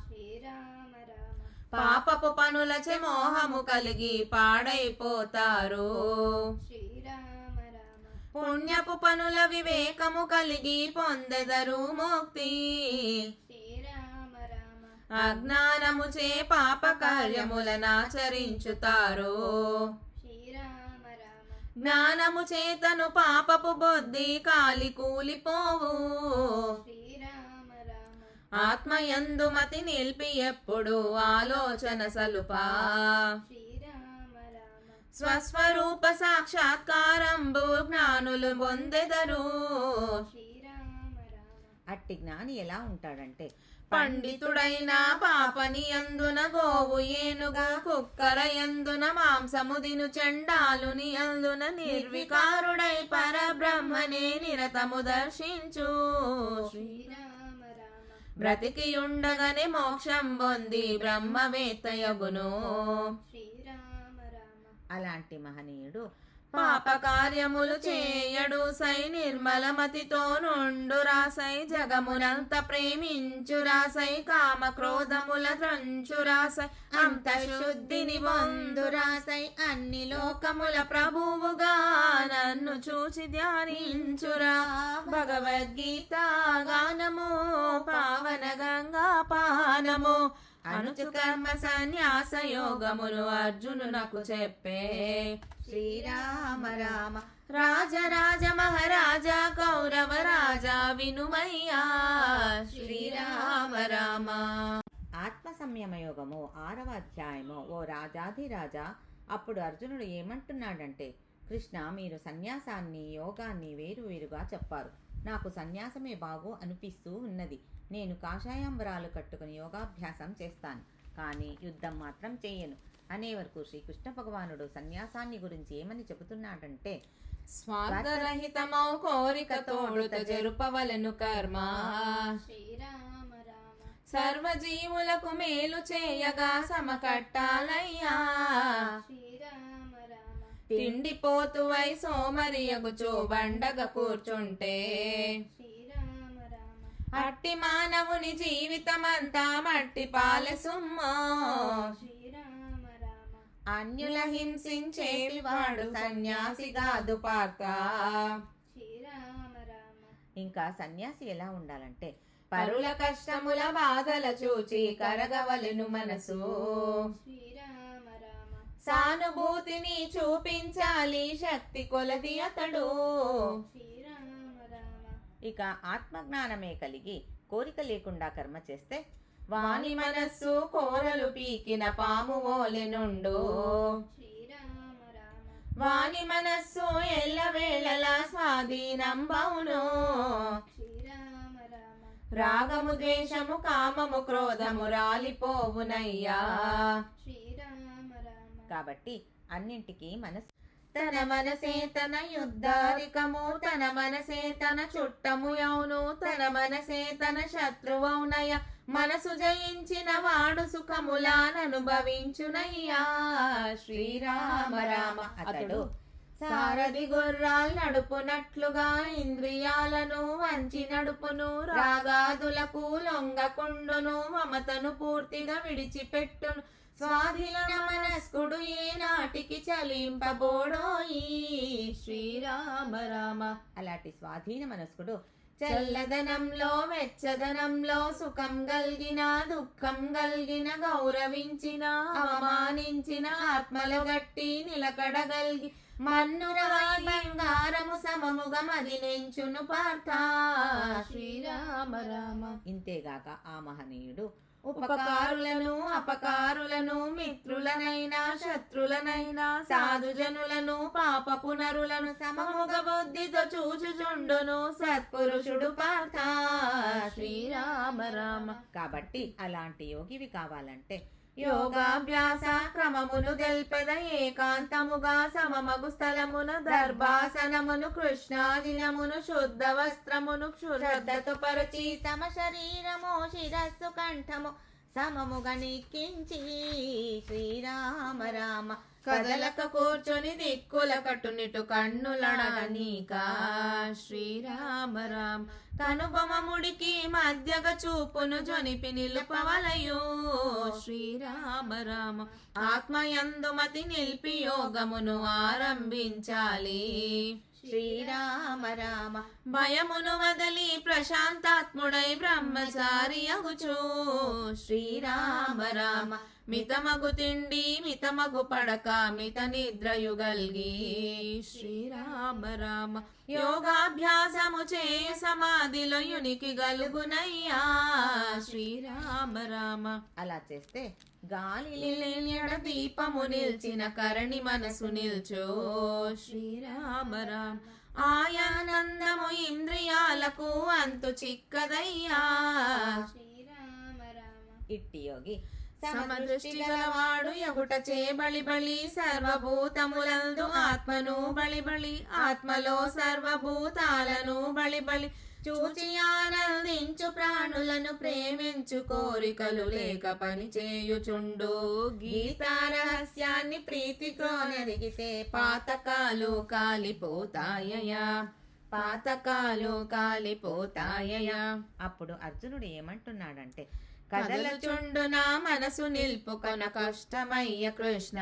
శ్రీరామ రామ. పాపపు పనులచే మోహము కలిగి పాడైపోతారు శ్రీరామ రామ. పుణ్యపు పనుల వివేకము కలిగి పొందెదరు ముక్తి శ్రీరామ రామ. అజ్ఞానము చే పాప కార్యములనాచరించుతారు శ్రీరామ రామ. జ్ఞానము చేతను పాపపు బుద్ధి కాలి కూలిపోవు శ్రీరామ రామ. ఆత్మయందు మతి నిలిపి ఎప్పుడు ఆలోచన సలుపా శ్రీరామ రామ. స్వస్వరూప సాక్షాత్కారంబు జ్ఞానులు పొందెదరు శ్రీరామ రామ. అట్టి జ్ఞాని ఎలా ఉంటాడంటే, పండితుడైన పాపని అందున గోవు ఏనుగు కుక్కర ఎందున మాంసము దిను చండాలుని అందున నిర్వికారుడై పరబ్రహ్మనే నిరతము దర్శించు శ్రీరామ రామ. బ్రతికి ఉండగానే మోక్షం పొంది బ్రహ్మవేత్తయగును శ్రీరామ రామ. అలాంటి మహనీయుడు పాప కార్యములు చేయడు సై నిర్మల మతితో నుండు రాసై జగమునంత ప్రేమించు రాసై కామ క్రోధముల త్రంచు రాసై అంత శుద్ధిని పొందు రాసై అన్ని లోకముల ప్రభువుగా నన్ను చూచి ధ్యానించురా భగవద్గీత గానము పావన గంగా పానము అనుచు కర్మ సన్యాస యోగములు అర్జునునకు చెప్పే శ్రీరామ రామ. రాజరాజ మహారాజా కౌరవ రాజా వినుమయ్యా శ్రీరామ రామ. ఆత్మ సంయమ యోగము 6వ అధ్యాయము. ఓ రాజాధిరాజా, అప్పుడు అర్జునుడు ఏమంటున్నాడంటే, కృష్ణ, మీరు సన్యాసాన్ని యోగాన్ని వేరువేరుగా చెప్పారు. నాకు సన్యాసమే బాగు అనిపిస్తూ ఉన్నది. నేను కాషాయాంబరాలు కట్టుకుని యోగాభ్యాసం చేస్తాను, కానీ యుద్ధం మాత్రం చేయను అనే వరకు శ్రీకృష్ణ భగవానుడు సన్యాసాన్ని గురించి ఏమని చెబుతున్నాడంటే, స్వార్థరహితమౌ కోరిక తోడుత జరుపవలను కర్మ శ్రీరామ రామ. సర్వజీవులకు మేలు చేయగా సమకట్టాలయ్యా శ్రీరామ రామ. తిండిపోతువై సోమరియగుచు బండగ కూర్చుంటే శ్రీరామ రామ. అట్టి మానవుని జీవితమంతా మట్టి పాలె సుమ్మో శ్రీరామ రామ. అన్యుల హింసించేటివాడు సన్యాసిగాదు పార్థ. శ్రీరామ రామ. ఇంకా సన్యాసి ఎలా ఉండాలంటే పరుల కష్టముల బాధల చూచి కరగవలెను మనసు. శ్రీరామ రామ. సానుభూతిని చూపించాలి శక్తి కొలది అతడు. శ్రీరామ రామ. ఇక ఆత్మజ్ఞానమే కలిగి కోరిక లేకుండా కర్మ చేస్తే వాని మనస్సు కోరలు పీకిన పాము ఓలెనుండు. శ్రీరామ రామ. వాని మనస్సు ఎల్లవేళలా స్వాధీనంబవును. శ్రీరామ రామ. రాగము ద్వేషము కామము క్రోధము రాలిపోవునయ్యా. శ్రీరామ రామ. కాబట్టి అన్నింటికీ మనసు తన మనసే తన యుద్ధారికము, తన మనసే తన చుట్టము యౌను, తన మనసే తన శత్రువౌనయ. మనసు జయించిన వాడు సుఖములాననుభవించునయ్యా. శ్రీరామ రామ. అతడు సారథి గుర్రాలు నడుపునట్లుగా ఇంద్రియాలను వంచి నడుపును. రాగాదులకు లొంగకుండును, మమతను పూర్తిగా విడిచిపెట్టును. స్వాధీన మనస్కుడు ఏనాటికి చలింపబోడోయి. శ్రీరామ రామ. అలాంటి స్వాధీన మనస్కుడు చల్లదనంలో వెచ్చదనంలో సుఖం గల్గిన దుఃఖం గల్గిన గౌరవించిన అవమానించిన ఆత్మల గట్టి నిలకడగల్గి మన్నురాయి బంగారము సమముగా మదిలించును పార్థ. శ్రీరామ రామ. ఇంతేగాక ఆ మహనీయుడు ఉపకారులను అపకారులను మిత్రులనైనా శత్రులనైనా సాధుజనులను పాపపు నరులను సమముగ బుద్ధితో చూచుచుండును సత్పురుషుడు పార్థ. శ్రీరామ రామ. కాబట్టి అలాంటి యోగివి కావాలంటే యోగాభ్యాస క్రమమును తెల్పెద ఏకాంతముగా సమమగు స్థలమున దర్భాసనమును కృష్ణాజినమును శుద్ధ వస్త్రమును శ్రద్ధతో పరచి తమ శరీరము శిరస్సు కంఠము సమముగా నిక్కించి శ్రీరామ రామ కదలక కూర్చొని దిక్కుల కట్టునిటు కన్నులడనీక. శ్రీరామ రామ. కనుబొమముడికి మధ్యగా చూపును జొనిపి నిలుపవలయు. శ్రీరామ రామ. ఆత్మయందు మతి నిలిపి యోగమును ఆరంభించాలి. శ్రీరామ రామ. భయమును వదలి ప్రశాంతాత్ముడై బ్రహ్మచారి అగుచు. శ్రీరామ రామ. మితమగు తిండి మితమగు పడక మిత నిద్రయు గల్గి. శ్రీరామ రామ. యోగాభ్యాసము చే సమాధిలో యునికి గలుగునయ్యా. శ్రీరామ రామ. అలా చేస్తే గాలి లేనియడ దీపము నిల్చిన కరణి మనసు నిల్చో. శ్రీరామ రామ. ఆయానందము ఇంద్రియాలకు అంతు చిక్కదయ్యా. శ్రీరామ రామ. ఇట్టి యోగి సమదృష్టి గలవాడు ఎగుట చే బలి బలి సర్వభూతములందు ఆత్మను బలి బలి ఆత్మలో సర్వభూతాలను బలి బలి చూచి ఆనందించు ప్రాణులను ప్రేమించు కోరికలు లేక పని చేయుచుండు. గీతా రహస్యాన్ని ప్రీతితో నెరిగితే పాతకాలు కాలిపోతాయయా. పాతకాలు కాలిపోతాయయా. అప్పుడు అర్జునుడు ఏమంటున్నాడంటే కదలచుండు నా మనసు నిల్పుకొన కష్టమయ్య కృష్ణ.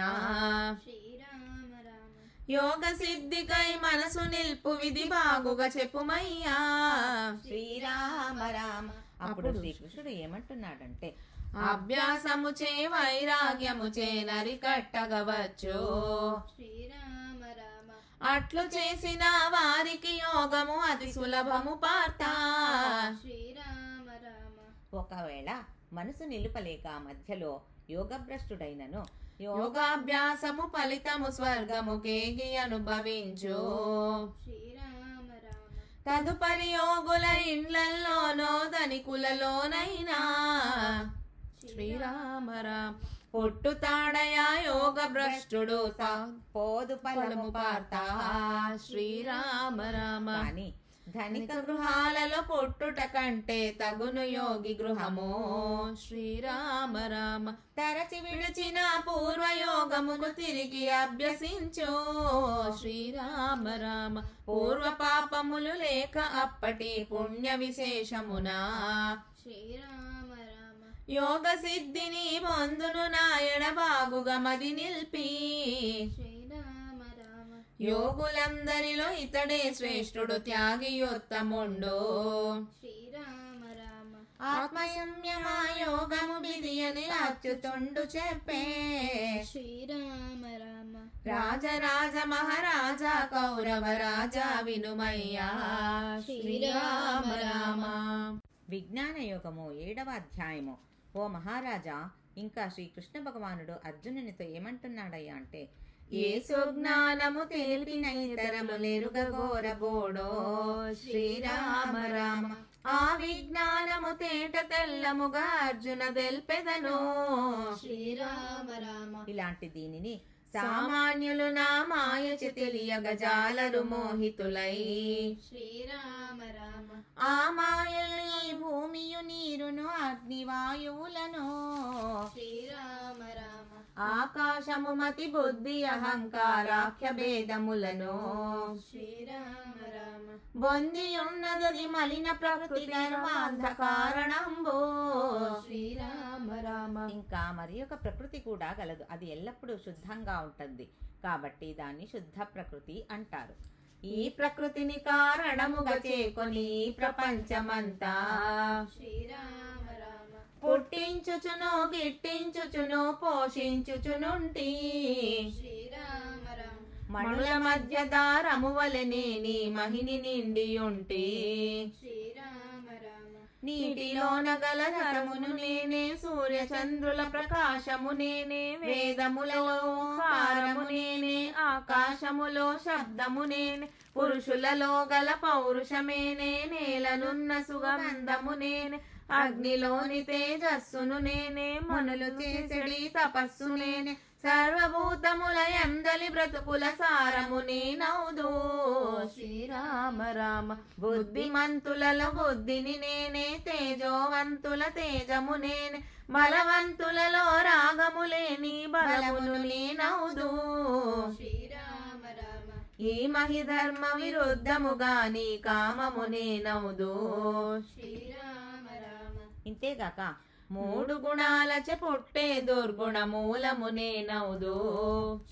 శ్రీరామ రామ. యోగ సిద్ధికై మనసు నిల్పు విధి బాగుగా చెప్పుమయ్యా. శ్రీరామ రామ. అప్పుడు శ్రీకృష్ణుడు ఏమంటున్నాడంటే అభ్యాసము చే వైరాగ్యము చే నరికట్టగవచ్చు. శ్రీరామ రామ. అట్లు చేసిన వారికి యోగము అతి సులభము పార్థ. శ్రీరామ రామ. ఒకవేళ మనసు నిలుపలేక మధ్యలో యోగభ్రష్టుడైనను యోగాభ్యాసము ఫలితము స్వర్గము కేగి అనుభవించు. శ్రీరామ రామ. తదుపరి యోగుల ఇండ్లలోనో ధనికులలోనైనా. శ్రీరామ రామ. పొట్టుతాడయా యోగ భ్రష్టుడు పోదు ఫలము పార్థ. శ్రీరామ రామ. కానీ ధనిక గృహాలలో పొట్టుట కంటే తగును యోగి గృహము. శ్రీరామ రామ. తరచి విడిచిన పూర్వయోగమును తిరిగి అభ్యసించు. శ్రీరామ రామ. పూర్వ పాపములు లేక అప్పటి పుణ్య విశేషమునా. శ్రీరామ రామ. యోగ సిద్ధిని పొందును నాయన బాగుగా మది నిల్పి శ్రీరామ రామ యోగులందరిలో ఇతడే శ్రేష్ఠుడు త్యాగియోత్తముండు శ్రీరామ రామ ఆత్మసంయమా యోగము విధి అని అచ్యుతుండు చెప్పే శ్రీరామ రామ రాజరాజ మహారాజా కౌరవ రాజా వినుమయ్యా శ్రీరామ రామ. విజ్ఞాన యోగము 7వ అధ్యాయము. ఓ మహారాజా, ఇంకా శ్రీకృష్ణ భగవానుడు అర్జునునితో ఏమంటున్నాడయ్యా అంటే, ఏ సుజ్ఞానము తెలిపిన ఇతరము నెరుగగోరబోడో శ్రీరామ రామ. ఆ విజ్ఞానము తేట తెల్లముగా అర్జున తెల్పెదను శ్రీరామ రామ ఇలాంటి దీనిని సామాన్యులు నా మాయచి తెలియగ జాలరు మోహితులై శ్రీరామ రామ ఆ మాయల్ని భూమియు నీరును అగ్నివాయువులను శ్రీరామ రామ ఆకాశము మతి బుద్ధి అహంకారాఖ్య భేదములను శ్రీరామ రామ బొంది ఉన్నది మలిన ప్రకృతి గర్వాంధకారణంబు శ్రీరామ రామ ఇంకా మరి ఒక ప్రకృతి కూడా గలదు. అది ఎల్లప్పుడూ శుద్ధంగా ఉంటుంది కాబట్టి దాన్ని శుద్ధ ప్రకృతి అంటారు. ఈ ప్రకృతిని కారణముగా చేకొని ప్రపంచమంతా శ్రీరామ రామ పుట్టించుచును గిట్టించుచును పోషించుచునుంటి శ్రీరామ రామ మణుల మధ్య దారము వలెనేని మహిని నిండియుంటి శ్రీరామ రామ నీటిలోన గల రసమును నేనే సూర్య చంద్రుల ప్రకాశము నేనే వేదములలో ఓంకారము నేనే ఆకాశములో శబ్దము నేనే పురుషులలో గల పౌరుషమేనే నేలనున్న సుగంధము నేనే అగ్నిలోని తేజస్సును నేనే మనులు చేసడి తపస్సు నేనే సర్వభూతముల ఎందలి బ్రతుకుల సారము నేనౌదు శ్రీరామ రామ. బుద్ధిమంతులలో బుద్ధిని నేనే తేజోవంతుల తేజము నేనే బలవంతులలో రాగము లేని బలమును నేనౌదు శ్రీరామ రామ ఈ మహిధర్మ విరుద్ధముగాని కామము నేనౌదు శ్రీరామ రామ ఇంతేగాక 3 గుణాలచే పుట్టే దుర్గుణ మూలము నేనౌదు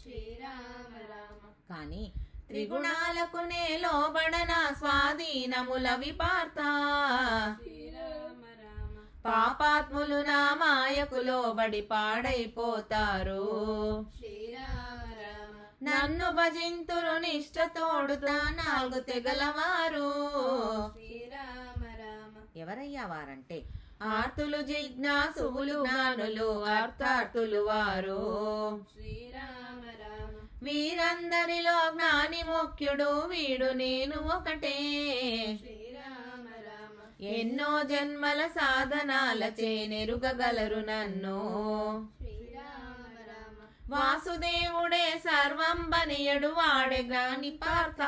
శ్రీరామ రామ కానీ త్రిగుణాలకు నే లోబడన స్వాధీనముల విపార్త శ్రీరామ రామ పాపాత్ములు నా మాయకు లోబడి పాడైపోతారు శ్రీరామ రామ నన్ను భజింతురు నిష్ట తోడుతా 4 తెగలవారు శ్రీరామ రామ ఎవరయ్యా వారంటే, ఆర్తులు జిజ్ఞాసువులు జ్ఞానులు అర్థార్థులు వారు శ్రీరామ రామ వీరందరిలో జ్ఞాని ముఖ్యుడు వీడు నేను ఒకటే శ్రీరామ రామ ఎన్నో జన్మల సాధనాలచే నెరుగగలరు నన్ను శ్రీరామ రామ వాసుదేవుడే సర్వం బనియడు వాడే జ్ఞాని పార్థ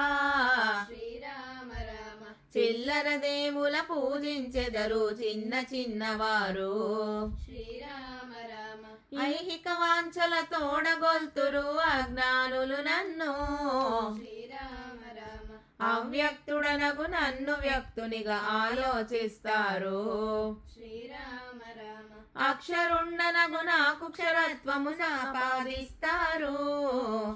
శ్రీరామ రామ చిల్లర దేవుల పూజించెదరు చిన్న చిన్నవారు శ్రీరామ రామ ఐహిక వాంఛల తోడగొల్తురు అజ్ఞానులు నన్ను శ్రీరామ రామ అవ్యక్తుడనగు నన్ను వ్యక్తునిగా ఆలోచిస్తారు శ్రీరామ రామ అక్షరుండనగు నాకు క్షరత్వము సంపాదిస్తారు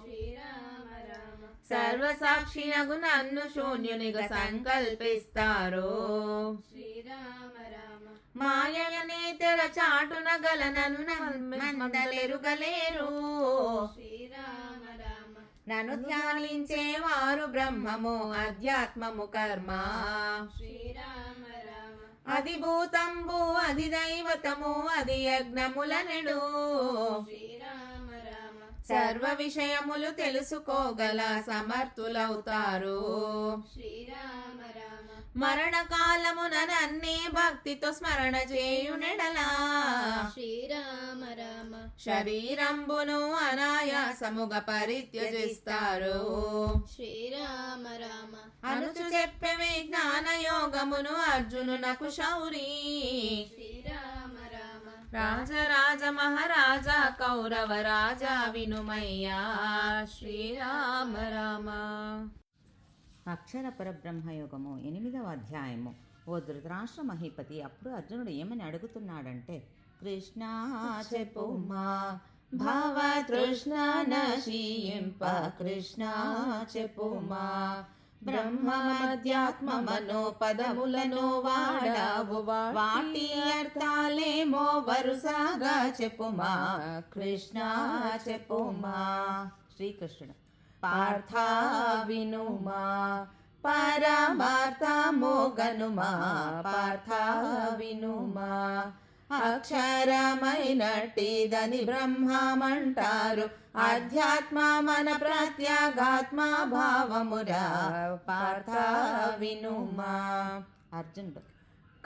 శ్రీరామ రామ సర్వసాక్షినగు నన్ను శూన్యునిగా సంకల్పిస్తారు శ్రీరామ రామ మాయనే తెర చాటున గలనను మందలెరుగలేరు శ్రీరామ రామ నన్ను ధ్యానించేవారు బ్రహ్మము అధ్యాత్మము కర్మ శ్రీరామ రామ అది భూతంబు అది దైవతము అది యజ్ఞములనెడు శ్రీరామ రామ సర్వ విషయములు తెలుసుకోగల సమర్థులవుతారు శ్రీరామ రామ మరణకాలమున నన్నే భక్తితో స్మరణ చేయునెడలా శ్రీరామ రామ శరీరంబును అనాయాసముగా పరిత్యజిస్తారు శ్రీరామ రామ అనుచు చెప్పే విజ్ఞాన యోగమును అర్జునునకు శౌరి శ్రీరామ రామ రాజరాజ మహారాజా కౌరవ రాజా వినుమయ్యా శ్రీరామ రామ. అక్షర పరబ్రహ్మయోగము 8వ అధ్యాయము. ఓ ధృతరాష్ట్ర మహీపతి, అప్పుడు అర్జునుడు ఏమని అడుగుతున్నాడంటే, కృష్ణ చెప్పుమా భవతృష్ణ నశీంప కృష్ణ చెప్పుమా బ్రహ్మమధ్యాత్మ మనోపదములను వాడావు వాటి అర్థాలేమో వరుసగా చెప్పుమా కృష్ణ చెప్పుమా. శ్రీకృష్ణుడు పార్థ వినుమా పరమార్థము గనుమా పార్థ వినుమా అక్షరమైనట్టిదని బ్రహ్మమంటారు అధ్యాత్మ మన ప్రత్యేగాత్మ భావమురా పార్థ వినుమా. అర్జునుడు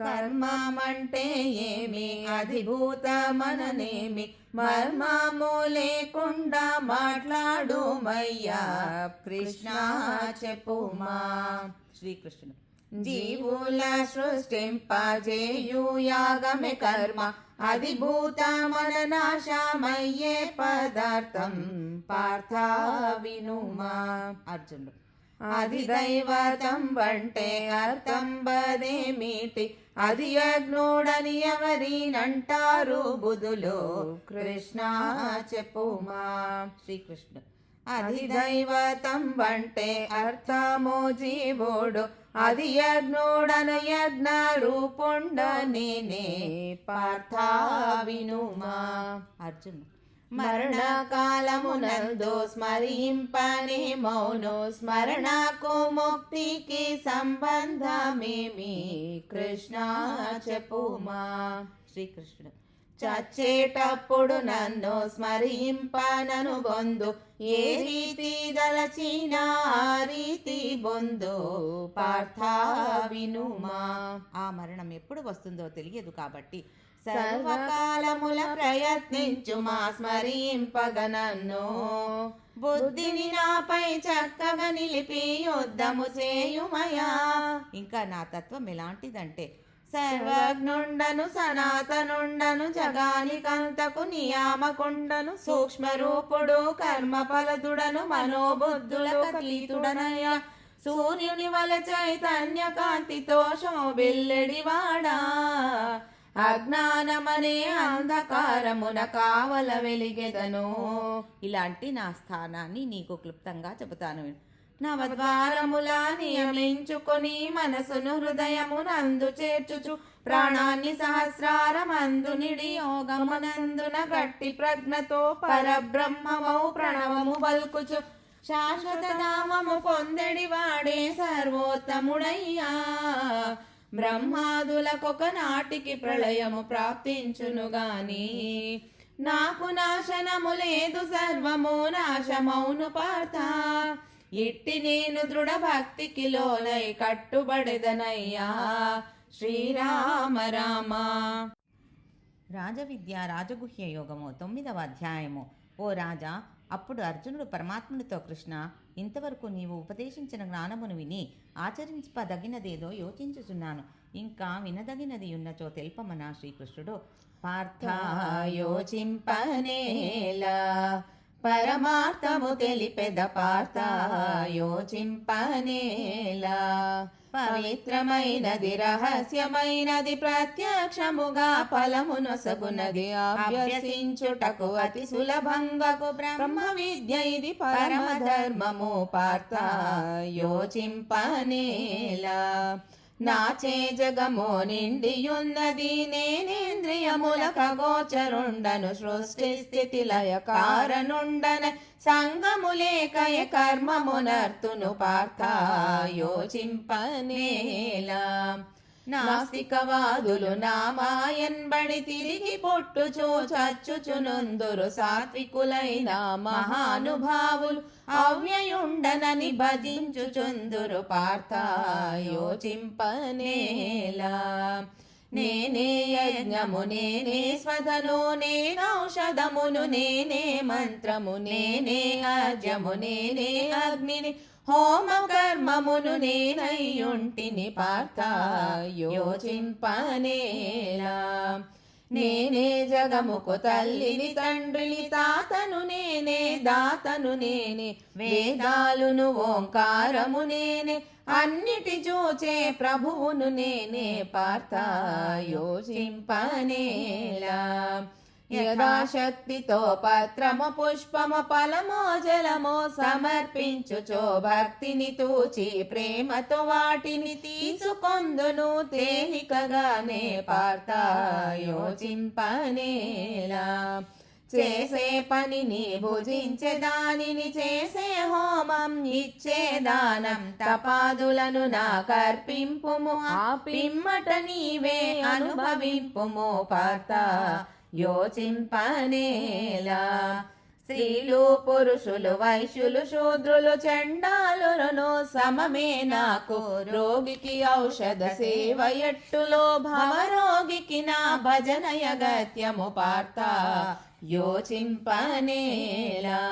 కర్మమంటే ఏమి అధిభూతమననేమి మర్మము లేకుండా మాట్లాడుమయ్యా కృష్ణ చెప్పుమా. శ్రీకృష్ణుడు జీవుల సృష్టింపజేయు యాగమే కర్మ అధిభూతమన నాశమయ్యే పదార్థం పార్థ వినుమా. అర్జునుడు అధిదైవతం వంటే అర్థం బదేమిటి అది యజ్ఞుడని ఎవరినంటారు బుధులు కృష్ణ చెప్పుమా. శ్రీకృష్ణుడు అధిదైవతం వంటే అర్థము జీవుడు అది యజ్ఞుడను యజ్ఞ రూపుండని పార్థ వినుమా. అర్జునుడు మరణకాలమునందు స్మరింపని మౌను స్మరణకు ముక్తికి సంబంధమేమి కృష్ణ చెప్పుమా. శ్రీకృష్ణుడు చచ్చేటప్పుడు నన్ను స్మరింపనను బొందు ఏ రీతి దలచిన ఆ రీతి బొందు పార్థ వినుమా. ఆ మరణం ఎప్పుడు వస్తుందో తెలియదు కాబట్టి సర్వకాలముల ప్రయత్నించుమా స్మరింపగనన్ను బుద్ధిని నాపై చక్కగా నిలిపి యుద్ధము చేయుమయా. ఇంకా నా తత్వం ఎలాంటిదంటే సర్వజ్ఞుండను సనాతనుండను జగానికంతకు నియామకుండను సూక్ష్మరూపుడు కర్మఫలదుడను మనోబుద్ధులకు అతీతుడనయ్యా సూర్యుని వల చైతన్య కాంతితో శోభిల్లెడివాడా అజ్ఞానమనే అంధకారమున కావల వెలిగెదను. ఇలాంటి నా స్థానాన్ని నీకు క్లుప్తంగా చెబుతాను. నవద్వారముల నియమించుకొని మనసును హృదయమునందు చేర్చుచు ప్రాణాన్ని సహస్రారమందు నిడి యోగమునందున గట్టి ప్రజ్ఞతో పరబ్రహ్మమౌ ప్రణవము బల్కుచు శాశ్వత నామము పొందెడి వాడే సర్వోత్తముడయ్యా. బ్రహ్మాదులకొక నాటికి ప్రళయము ప్రాప్తించును గాని నాకు నాశనము లేదు సర్వము నాశమౌను పార్థ. ఇట్టి నేను దృఢ భక్తికి లోనై కట్టుబడెదనయ్యా శ్రీరామ రామ. రాజవిద్య రాజగుహ్య యోగము 9వ అధ్యాయము. ఓ రాజా, అప్పుడు అర్జునుడు పరమాత్మునితో కృష్ణ, ఇంతవరకు నీవు ఉపదేశించిన జ్ఞానమును విని ఆచరింపదగినదేదో యోచించుచున్నాను. ఇంకా వినదగినది ఉన్నచో తెలుపమన్నా. శ్రీకృష్ణుడు పార్థ యోచింపనేలా పరమార్థము తెలిపెద పార్థ యోచింపనేలా పవిత్రమైనది రహస్యమైనది ప్రత్యక్షముగా ఫలమునొసగునది అభ్యసించుటకు అతి సులభంగకు బ్రహ్మ విద్య ఇది పరమధర్మము పార్థ యోచింపనేలా. నాచే జగమో నిండియున్నది నేనేంద్రియముల ఖగోచరుండను సృష్టి స్థితి లయ కారణుండన సంగములేకయ కర్మమునర్తును పార్థ యోచింపనేలా. నాస్తికవాదులు నామాయన్బడి తిరిగి పొట్టుచూ చచ్చుచునుందురు సాత్వికులైన మహానుభావులు అవ్యయుండనని భజించుచుందురు పార్థ యోచింపనేలా. నేనే యజ్ఞము నేనే స్వధను నేనౌషధమును నేనే మంత్రము నేనే అర్జము నేనే అగ్నిని హోమ కర్మమును నేనయ్యుంటిని పార్థ యోచింపనేలా. నేనే జగముకు తల్లిని తండ్రిని తాతను నేనే దాతను నేనే వేదాలును ఓంకారము నేనే అన్నిటి చూచే ప్రభువును నేనే పార్థ యోచింపనేలా యథాశక్తితో పత్రము పుష్పము ఫలమో జలమో సమర్పించుచో భక్తిని తూచి ప్రేమతో వాటిని తీసుకొందును తేలికగానే పార్థ యోచింపనేలా చేసే పనిని భుజించే దానిని చేసే హోమం ఇచ్చే దానం తపాదులను నాకర్పింపుము ఆ పిమ్మట నీవే అనుభవింపుము పార్థ యోచింపనేలా స్త్రీలు పురుషులు వైశ్యులు శూద్రులు చండాలులను సమమే నాకు రోగికి ఔషధ సేవ ఎట్టులో భవరోగికి నా భజనయ గత్యము పార్థ యోచింపనేలా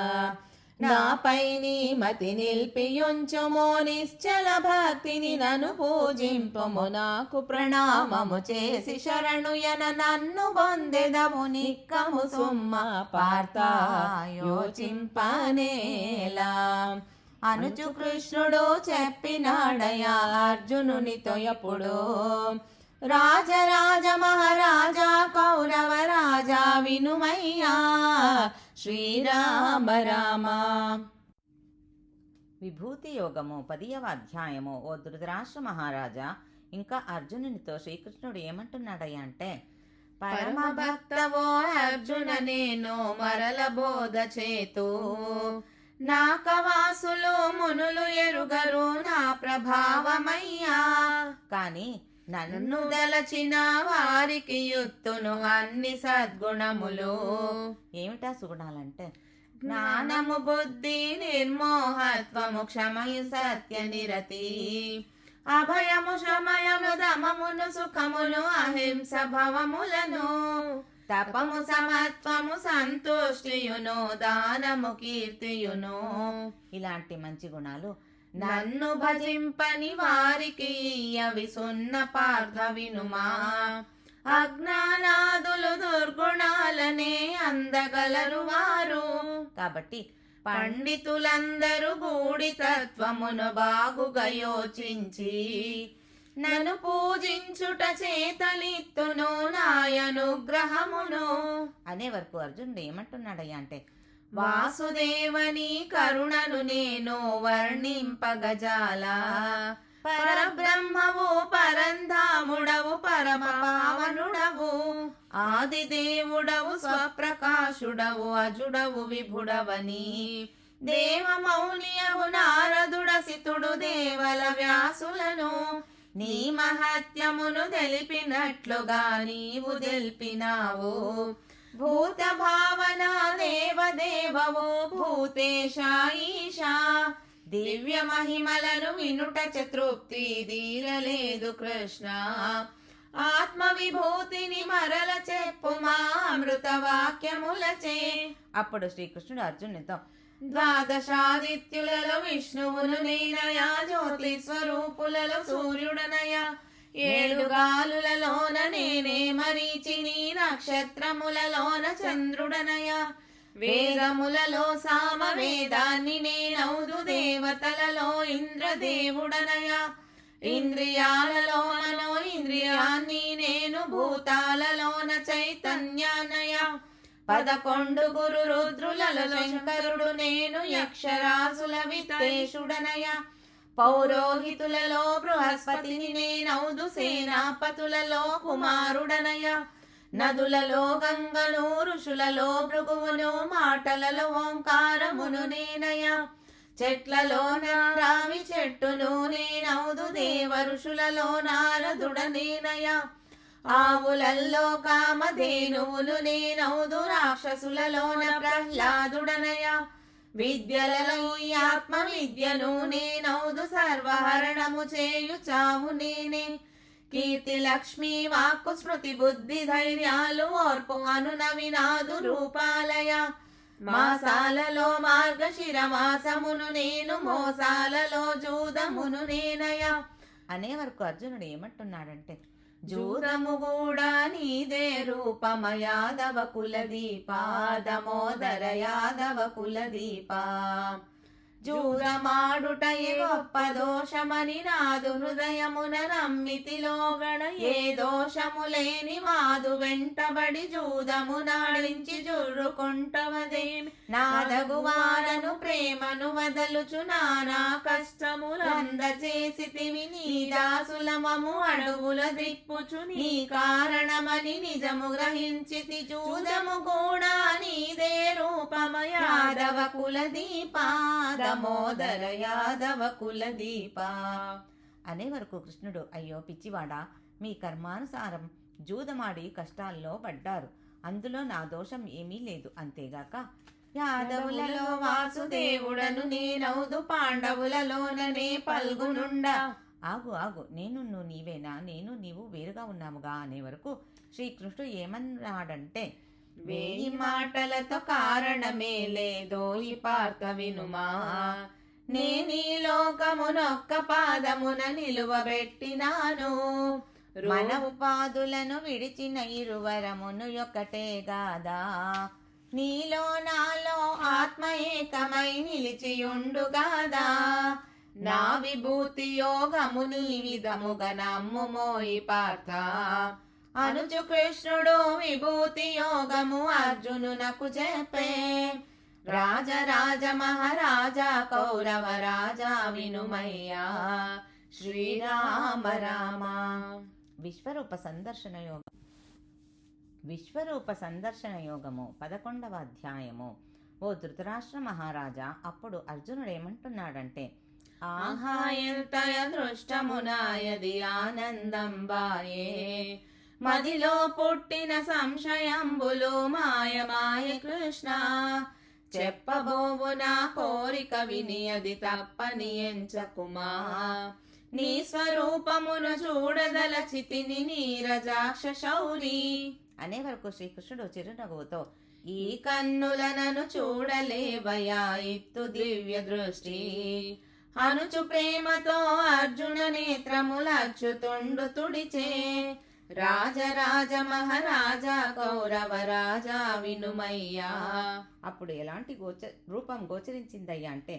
నాపై నీ మతి నిల్పియుంచుము నిశ్చల భక్తిని నన్ను పూజింపుము నాకు ప్రణామము చేసి శరణుయన నన్ను పొందెదము నిక్కము సుమ్మ పార్థ యోచింపనేలా అనుచు కృష్ణుడు చెప్పినాడయా అర్జునునితో ఎప్పుడు రాజరాజ మహారాజా కౌరవ రాజా వినుమయ్యా శ్రీరామ రామ. విభూతి యోగము 10వ అధ్యాయము. ఓ ధృతరాష్ట్ర మహారాజా, ఇంకా అర్జునునితో శ్రీకృష్ణుడు ఏమంటున్నాడయ్యా అంటే, పరమ భక్తవో అర్జున నేను మరల బోధ చేతు నాకవాసులు మునులు ఎరుగరు నా ప్రభావమయ్యా కానీ నన్ను దలచిన వారికి యుత్తును అన్ని సద్గుణములు. ఏమిటా సుగుణాలంటే జ్ఞానము బుద్ధి నిర్మోహత్వము క్షమయు సత్య నిరతి అభయము శమయము దమమును సుఖములు అహింస భవములను తపము సమత్వము సంతుష్టియును దానము కీర్తియును. ఇలాంటి మంచి గుణాలు నన్ను భజింపని వారికి అవి సున్న పార్థ వినుమా. అజ్ఞానాదులు దుర్గుణాలనే అందగలరు వారు కాబట్టి పండితులందరూ గూడి తత్వమును బాగుగా యోచించి నన్ను పూజించుట చేతలిత్తును నాయనుగ్రహమును. అనే వరకు అర్జునుడు ఏమంటున్నాడయ్యా అంటే, వాసుదేవని కరుణను నేను వర్ణింపగజాల పరబ్రహ్మవు పరంధాముడవు పరమ పావనుడవు ఆది దేవుడవు స్వప్రకాశుడవు అజుడవు విభుడవని దేవమౌలియవు నారదుడసితుడు దేవల వ్యాసులను నీ మహత్యమును తెలిపినట్లుగా నీవు తెలిపినావు. భూత భావన దేవదేవవో భూతేశ ఈశా దివ్య మహిమలను వినుట చతృప్తి తీరలేదు కృష్ణ. ఆత్మ విభూతిని మరల చెప్పుమా అమృత వాక్యములచే. అప్పుడు శ్రీకృష్ణుడు అర్జునునితో, ద్వాదశాదిత్యులలో విష్ణువును నేనయా జ్యోతి స్వరూపులలో సూర్యుడనయా 7 గాలులలోన నేనే మరీచిని నక్షత్రములలోన చంద్రుడనయా వేదములలో సామ వేదాన్ని నేనౌదు దేవతలలో ఇంద్రదేవుడనయా ఇంద్రియాలలో మనో ఇంద్రియాన్ని నేను భూతాలలోన చైతన్యానయా 11 గురు రుద్రులలో శంకరుడు నేను యక్షరాసుల విత్తేషుడనయా పౌరోహితులలో బృహస్పతిని నేనౌదు సేనాపతులలో కుమారుడనయా నదులలో గంగను ఋషులలో భృగువును మాటలలో ఓంకారమును నేనయా చెట్లలో రావి చెట్టును నేనౌదు దేవ ఋషులలో నారదుడనేనయా ఆవులల్లో కామధేనువులు నేనౌదు రాక్షసులలోన ప్రహ్లాదుడనయా విద్యలలో ఈ ఆత్మ విద్యను నేనౌదు సర్వహరణము చేయు చావు నేనే కీర్తి లక్ష్మి వాక్కు స్మృతి బుద్ధి ధైర్యాలు ఓర్పు అనునవినాదు రూపాలయ మాసాలలో మార్గశిర మాసమును నేను మోసాలలో జూదమును నేనయా. అనే వరకు అర్జునుడు ఏమంటున్నాడంటే, జూదము కూడా నీదే రూపమ యాదవ కులదీపా దామోదర యాదవ కులదీపా జూదమాడుటయే గొప్ప దోషమని నాదు హృదయమున నమ్మితిలోగడ ఏ దోషము లేని మాదు వెంటబడి జూదము నాడించి జుర్రుకుంటవదేమి నాదగువారను ప్రేమను వదలుచు నానా కష్టములంద చేసితివి నీ దాసులమము అడుగుల దిప్పుచు నీ కారణమని నిజము గ్రహించితి జూదము కూడా నీదే రూపమ యాదవ కులదీపా దామోదర యాదవ కులదీపా అనే వరకు కృష్ణుడు, అయ్యో పిచ్చివాడా, మీ కర్మానుసారం జూదమాడి కష్టాల్లో పడ్డారు, అందులో నా దోషం ఏమీ లేదు. అంతేగాక యాదవులలో వాసుదేవుడను నేనౌదు పాండవులలోననే పల్గునుండా. ఆగు ఆగు, నేను నీవేనా, నేను నీవు వేరుగా ఉన్నాముగా అనే వరకు శ్రీకృష్ణుడు ఏమన్నాడంటే, వేయి మాటలతో కారణమే లేదో ఈ పార్థ వినుమా, నేనీ లోకమునొక్క పాదమున నిలువబెట్టినాను, మన ఉపాధులను విడిచిన ఇరువరమును ఒకటే గాదా, నీలో నాలో ఆత్మ ఏకమై నిలిచియుండుగాదా, నా విభూతి యోగము నీ విధముగా నమ్ముమోయి పార్థ అనుచు కృష్ణుడు విభూతి యోగము అర్జునునకు చెప్పే, రాజరాజ మహారాజా కౌరవ రాజా వినుమయ్యా శ్రీరామ రామ. విశ్వరూప సందర్శన యోగము 11వ అధ్యాయము. ఓ ధృతరాష్ట్ర మహారాజా, అప్పుడు అర్జునుడు ఏమంటున్నాడంటే, ఆహా ఎంత దృష్టమునాయది ఆనందం బాయే, మదిలో పుట్టిన సంశయంబులు మాయమాయ కృష్ణ, చెప్పబోవు నా కోరిక వినియది తప్పని ఎంచకుమా, నీ స్వరూపమును చూడదలచితిని నీరజాక్ష శౌరి అనే వరకు శ్రీకృష్ణుడు చిరునవ్వుతో, ఈ కన్నులనను చూడలేవయా ఇత్తు దివ్య దృష్టి అనుచు ప్రేమతో అర్జున నేత్రములచ్చుతుండు తుడిచే, రాజరాజ మహారాజా కౌరవ రాజా వినుమయ్యా. అప్పుడు ఎలాంటి రూపం గోచరించిందయ్యా అంటే,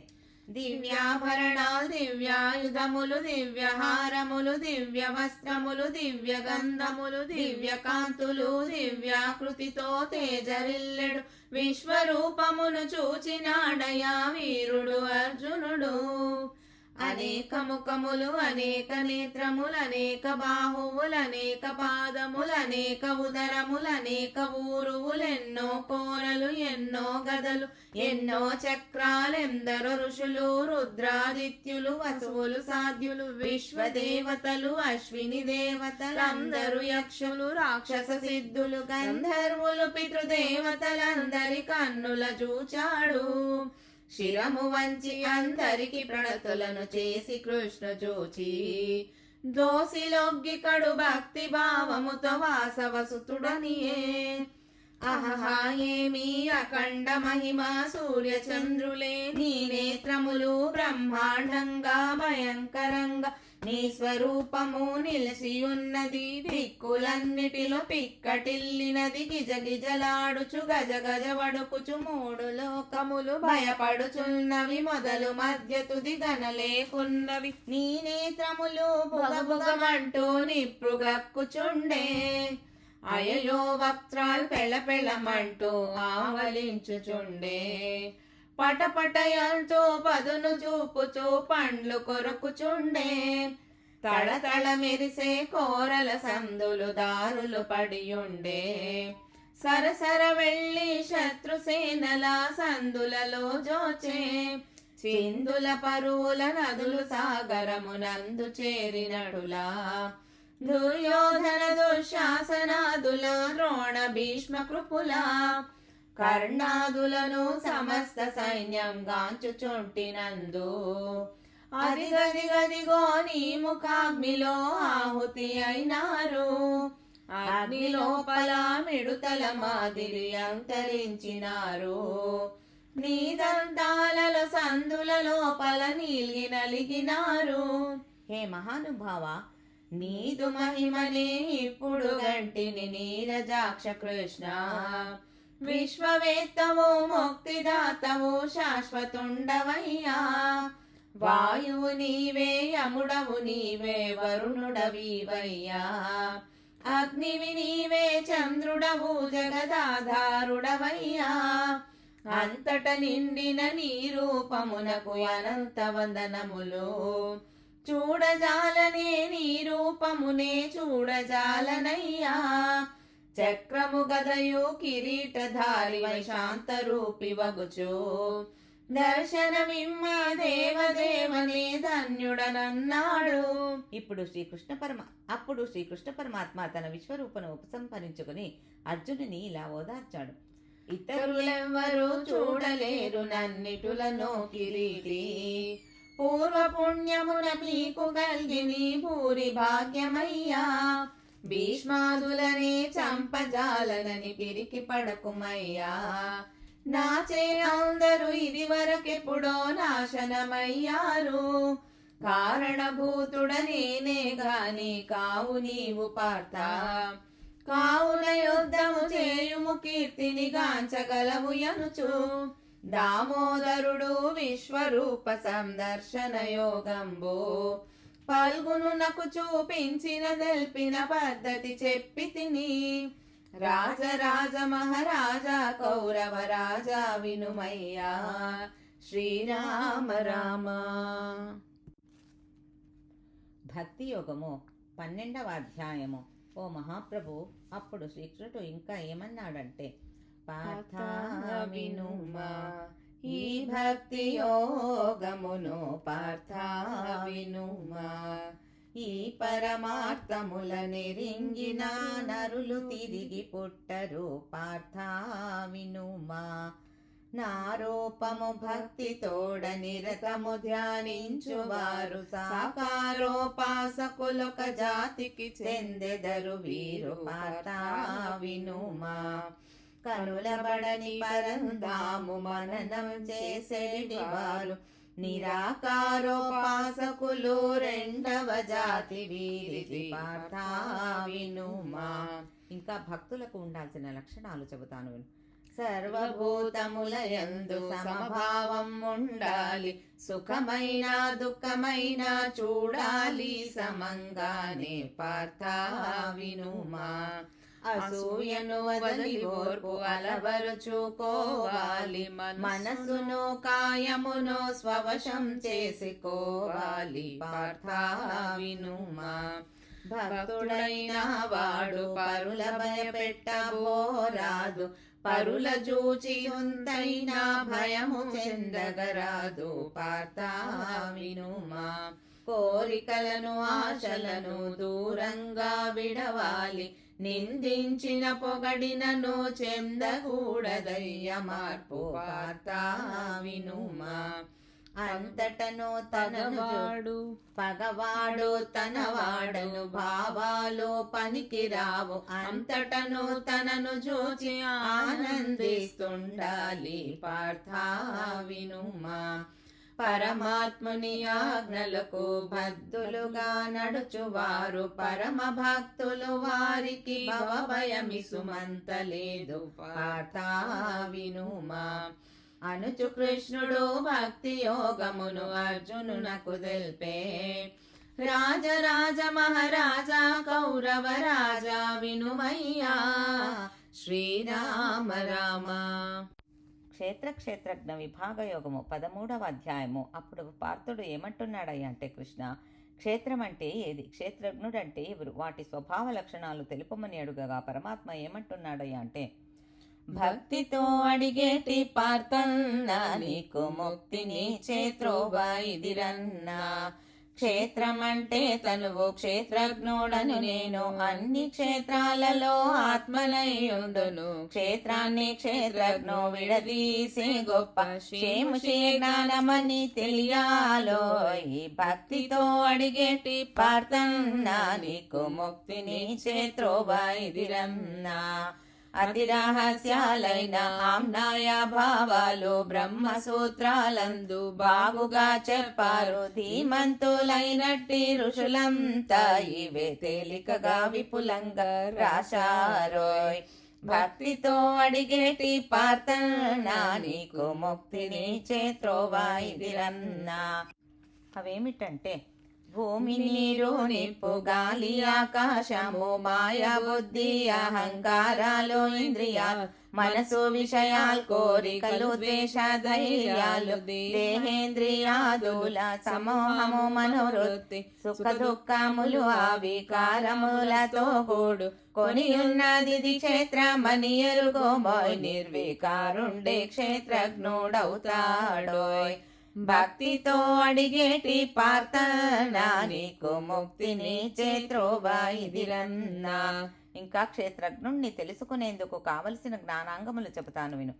దివ్యాభరణాలు, దివ్యాయుధములు, దివ్యహారములు, దివ్య వస్త్రములు, దివ్య గంధములు, దివ్య కాంతులు, దివ్యాకృతితో తేజరిల్లెడు విశ్వరూపమును చూచినాడయా వీరుడు అర్జునుడు. అనేక ముఖములు, అనేక నేత్రములు, అనేక బాహువులు, అనేక పాదములు, అనేక ఉదరములు, అనేక ఊరువులు, ఎన్నో కోరలు, ఎన్నో గదలు, ఎన్నో చక్రాలు, ఎందరో ఋషులు, రుద్రాదిత్యులు, వసువులు, సాధ్యులు, విశ్వదేవతలు, అశ్విని దేవతలు, అందరు యక్షులు, రాక్షస సిద్ధులు, గంధర్వులు, పితృదేవతలందరి కన్నుల చూచాడు. శిరము వంచి అందరికి ప్రణతులను చేసి కృష్ణ చూచి, దోసిలొగ్గి కడు భక్తి భావముతో వాసవసుతుడనియే, అహహా ఏమి అఖండ మహిమా సూర్య చంద్రులే, నీ నేత్రములు బ్రహ్మాండంగా భయంకరంగా నీ స్వరూపము నిలిచియున్నది, దిక్కులన్నిటిలో పిక్కటిల్లినది, గిజగిజలాడుచు గజ గజ వడుకుచు మూడు లోకములు భయపడుచున్నవి, మొదలు మధ్య తుది గనలేకున్నవి, నీ నేత్రములు బుగబుగమంటూ నిప్రుగక్కుచుండే, అయయో వక్త్రాలు పెళపెళమంటూ ఆవలించుచుండే, పటపటయంతో పదును చూపుచూ పండ్లు కొరుకుచుండే, తళతళ మెరిసే కోరల సందులు దారులు పడియుండే, సరసర వెళ్ళి శత్రుసేనల సందులలో జోచే, చిందుల పరువుల నదులు సాగరమునందు చేరినడులా, దుర్యోధన దుశ్శాసనాదుల ద్రోణ భీష్మ కృపుల, కర్ణాదులను సమస్త సైన్యం గాంచుచుంటినందు, అదిగదిగదిగో నీ ముఖాగ్నిలో ఆహుతి అయినారు, అగ్ని లోపల మిడుతల మాదిరి అంతరించినారు, నీ దంతాలలో సందుల లోపల నీలిగి నలిగినారు. హే మహానుభావ, నీదు మహిమనే ఇప్పుడు గంటిని నీరజాక్ష కృష్ణ. విశ్వవేత్తవు ముక్తిదాతవు శాశ్వతుండవయ్యా. వాయువు నీవే యముడవు నీవే వరుణుడవీవయ్యా. అగ్నివి నీవే చంద్రుడవు జగదాధారుడవయ్యా. అంతట నిండిన నీ రూపమునకు అనంత వందనములు. చూడజాలనే నీ రూపమునే చూడజాలనయ్యా. చక్రము గదయు కిరీటధారి శాంత రూపి వగుచు. దర్శనమిమ్మ దేవదేవనే ధన్యుడనన్నాడు. అప్పుడు శ్రీకృష్ణ పరమాత్మ తన విశ్వరూపను ఉపసంహరించుకుని అర్జునుని ఇలా ఓదార్చాడు. ఇతరులెవ్వరూ చూడలేరు నన్నిటులను కిరీటి. పూర్వ పుణ్యమున మీకు గల్గిని భూరి భాగ్యమయ్యా. భీష్మాదులనే చంపజాలనని పిరికి పడకుమయ్యా. నాచే అందరూ ఇది వరకెప్పుడో నాశనమయ్యారు. కారణభూతుడ నేనే గాని కావు నీవు పార్థ. కావున యుద్ధము చేయుము కీర్తిని గాంచగలవు యనుచు. దామోదరుడు విశ్వరూప సందర్శన యోగంబు. పల్గునునకు చూపించిన తెల్పిన పద్ధతి చెప్పి తిని. రాజరాజ మహారాజా కౌరవ రాజా వినుమయ్యా. శ్రీరామ రామ. భక్తి యోగము 12వ అధ్యాయము. ఓ మహాప్రభు, అప్పుడు శ్రీకృష్ణుడు ఇంకా ఏమన్నాడంటే, పార్థ వినుమా ఈ భక్తి యోగమును. పార్థ వినుమా ఈ పరమార్థముల నిరింగిన నరులు తిరిగి పుట్టరు. పార్థ వినుమా నా రూపము భక్తి తోడ నిరతము ధ్యానించువారు. సాకారోపాసకులొక జాతికి చెందెదరు వీరు. పార్థ వినుమా కనులబడని పరంధాము మననం చేసేటి వారు. నిరాకారోపాసకులు రెండవ జాతి వీరిది. పార్థ వినుమా. ఇంకా భక్తులకు ఉండాల్సిన లక్షణాలు చెబుతాను విను. సర్వభూతముల యందు సమభావం ఉండాలి. సుఖమైన దుఃఖమైన చూడాలి సమంగానే. పార్థ వినుమా అసూయను వదలి ఓర్పు అలవరుచుకోవాలి. మనసును కాయమును స్వవశం చేసుకోవాలి. పార్థ వినుమా భక్తుడైన వాడు పరుల భయపెట్టబోరాదు. పరుల జూచి ఉంతైన భయము చెందగరాదు. పార్థ వినుమా కోరికలను ఆశలను దూరంగా విడవాలి. నిందించిన పొగడినను చెందకూడదయ్య మార్పు. పార్థ వినుమా అంతటను తనవాడు పగవాడు తనవాడను భావాలు పనికిరావు. అంతటను తనను చూచి ఆనందిస్తుండాలి. పార్థ వినుమా పరమాత్ముని ఆజ్ఞలకు బద్ధులుగా నడుచువారు. పరమ భక్తులు వారికి భవభయమిసుమంత లేదు. పార్థ వినుమా అనుచు కృష్ణుడు భక్తి యోగమును అర్జునునకు తెల్పే. రాజరాజ మహారాజా కౌరవ రాజా వినుమయ్యా. శ్రీరామ రామ. క్షేత్రజ్ఞ విభాగ యోగము 13వ అధ్యాయము. అప్పుడు పార్థుడు ఏమంటున్నాడయ్యా అంటే, కృష్ణ, క్షేత్రం అంటే ఏది, క్షేత్రజ్ఞుడంటే ఎవరు, వాటి స్వభావ లక్షణాలు తెలుపమని అడుగగా పరమాత్మ ఏమంటున్నాడయ్యా అంటే, భక్తితో అడిగేటి పార్థన్నా నీకు ముక్తిని క్షేత్రోవా ఇదిరన్నా. క్షేత్రం అంటే తనువు, క్షేత్రజ్ఞుడను నేను. అన్ని క్షేత్రాలలో ఆత్మనయుండును. క్షేత్రాన్ని క్షేత్రజ్ఞో విడదీసే గొప్ప క్షేముషే జ్ఞానమని తెలియాలో. ఈ భక్తితో అడిగేటి పార్థన్నా నీకు ముక్తిని క్షేత్రోవా ఇదిరన్నా. అతి రహస్యాలైన ఆమ్నాయ భావాలు బ్రహ్మ సూత్రాలందు బాగుగా చెప్పారు. ధీమంతులైనట్టి ఋషులంతా ఇవే తేలికగా విపులంగా రాశారోయ్. భక్తితో అడిగేటి ప్రార్థన నీకు ముక్తిని చేత్రోవా ఇదిరన్నా. అవేమిటంటే భూమి నీరు నిప్పు గాలి ఆకాశము మాయా బుద్ధి అహంకారాలు ఇంద్రియాలు మనసు విషయాలు కోరికలు ద్వేష ధైర్యాలు దేహేంద్రియాదుల సమూహము మనోవృత్తి సుఖ దుఃఖములు ఆ వికారములతో కూడు కొని ఉన్నది క్షేత్రమని ఎరుగోమోయ్. నిర్వికారుండే క్షేత్రజ్ఞుడవుతాడోయ్. భక్తితో అడిగేటి ప్రార్థన నీకు ముక్తిని చేత్రోవా ఇదిరన్నా. ఇంకా క్షేత్రజ్ఞుణ్ణి తెలుసుకునేందుకు కావలసిన జ్ఞానాంగములు చెబుతాను విను.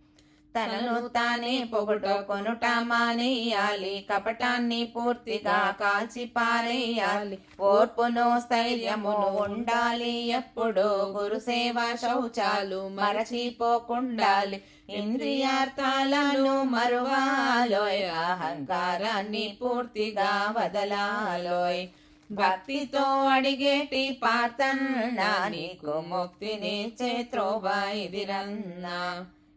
తనను తానే పొగట్టుకొనుట మానేయాలి. కపటాన్ని పూర్తిగా కాల్చి పారేయాలి. ఓర్పును స్థైర్యమును ఉండాలి. ఎప్పుడు గురు సేవ శౌచాలు మరచిపోకుండాలి. ఇంద్రియార్థాలను మరువాలోయ్. అహంకారాన్ని పూర్తిగా వదలాలోయ్. భక్తితో అడిగేటి ప్రార్థన నీకు ముక్తిని చేత్రోవా ఇదిరన్నా.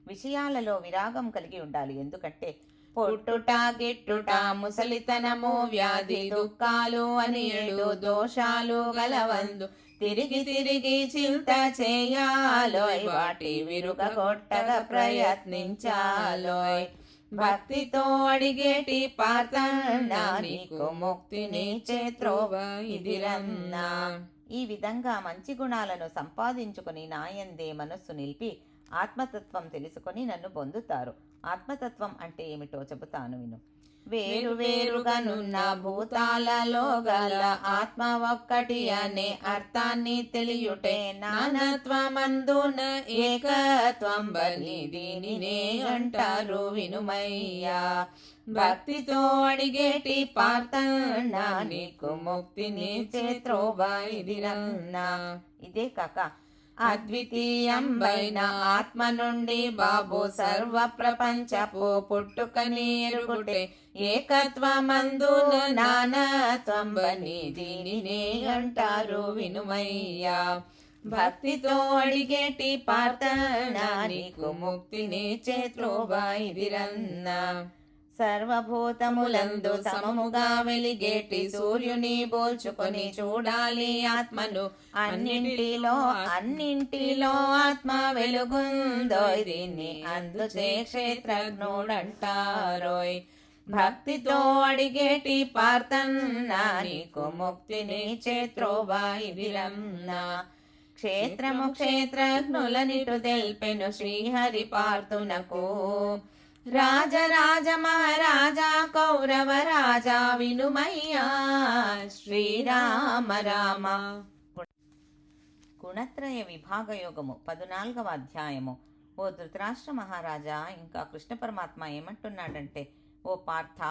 విషయాలలో విరాగం కలిగి ఉండాలి. ఎందుకంటే పుట్టుట గిట్టుట ముసలితనము వ్యాధి దుఃఖాలు అని 7 దోషాలు గలవందు తిరిగి తిరిగి చింత చేయాలోయ్. వాటి విరుగ కొట్టగా ప్రయత్నించాలోయ్. భక్తితో అడిగేటి ప్రార్థన నీకు ముక్తిని చేత్రోవా ఇదిరన్నా. ఈ విధంగా మంచి గుణాలను సంపాదించుకుని నాయందే మనస్సు నిలిపి ఆత్మతత్వం తెలుసుకొని నన్ను పొందుతారు. ఆత్మతత్వం అంటే ఏమిటో చెబుతాను విను. వేరు వేరుగానున్న భూతాలలో గల ఆత్మ ఒక్కటి అనే అర్థాన్ని తెలియుటే నానత్వమందున ఏకత్వం బని దీనినే అంటారు వినుమయ్యా. భక్తితో అడిగేటి ప్రార్థన నీకు ముక్తిని చేత్రోవా ఇదిరన్నా. ఇదే కాక అద్వితీయంబైన ఆత్మ నుండి బాబు సర్వ ప్రపంచపు పుట్టుకని ఎరుగుటే ఏకత్వమందున నానత్వం బని దీనినే అంటారు వినుమయ్యా. భక్తితో అడిగేటి ప్రార్థన నీకు ముక్తిని చేత్రోవా ఇదిరన్నా. సర్వభూతములందు సమముగా వెలిగేటి సూర్యుని పోల్చుకొని చూడాలి ఆత్మను. అన్నింటిలో ఆత్మ వెలుగుందో దీన్ని అందుచే క్షేత్రజ్ఞుడంటారోయ్. భక్తితో అడిగేటి ప్రార్థన నీకు ముక్తిని చేత్రోవా ఇదిరన్నా. క్షేత్రము క్షేత్రజ్ఞులనిటు తెల్పెను శ్రీహరి పార్థునకు. రాజరాజ మహారాజా కౌరవ రాజా వినుమయ్యా. శ్రీరామ రామ. గుణత్రయ విభాగ యోగము 14వ అధ్యాయము. ఓ ధృతరాష్ట్ర మహారాజా, ఇంకా కృష్ణ పరమాత్మ ఏమంటున్నాడంటే, ఓ పార్థ,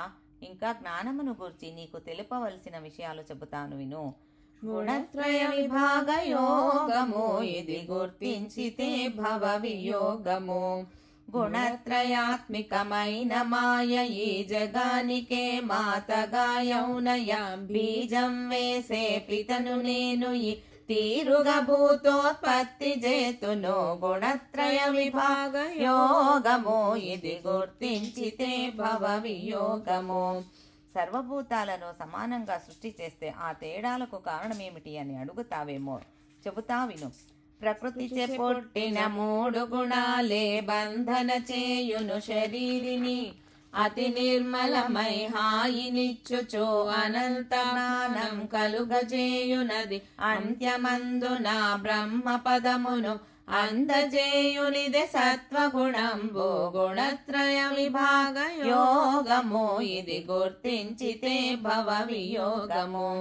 ఇంకా జ్ఞానమును గూర్చి నీకు తెలుపవలసిన విషయాలు చెబుతాను విను. గుణత్రయ విభాగ యోగము ఇది గుర్తించితే భవ వియోగము. గుణత్రయాత్మికమైన మాయ ఈ జగానికే మాతగా యౌనయ బీజం వేసే పితను నేను ఈ తీరుగా భూతోత్పత్తి చేతును. గుణత్రయ విభాగ యోగము ఇది గుర్తించితే భవ వియోగము. సర్వభూతాలను సమానంగా సృష్టి చేస్తే ఆ తేడాలకు కారణమేమిటి అని అడుగుతావేమో, చెబుతా విను. ప్రకృతిచే పుట్టిన 3 గుణాలే బంధన చేయును శరీరిని. అతి నిర్మలమై హాయినిచ్చుచో అనంత జ్ఞానం కలుగజేయునది. అంత్యమందున బ్రహ్మ పదమును అందజేయునిదే సత్వగుణంబు. గుణత్రయ విభాగ యోగము ఇది గుర్తించితే భవ వియోగము.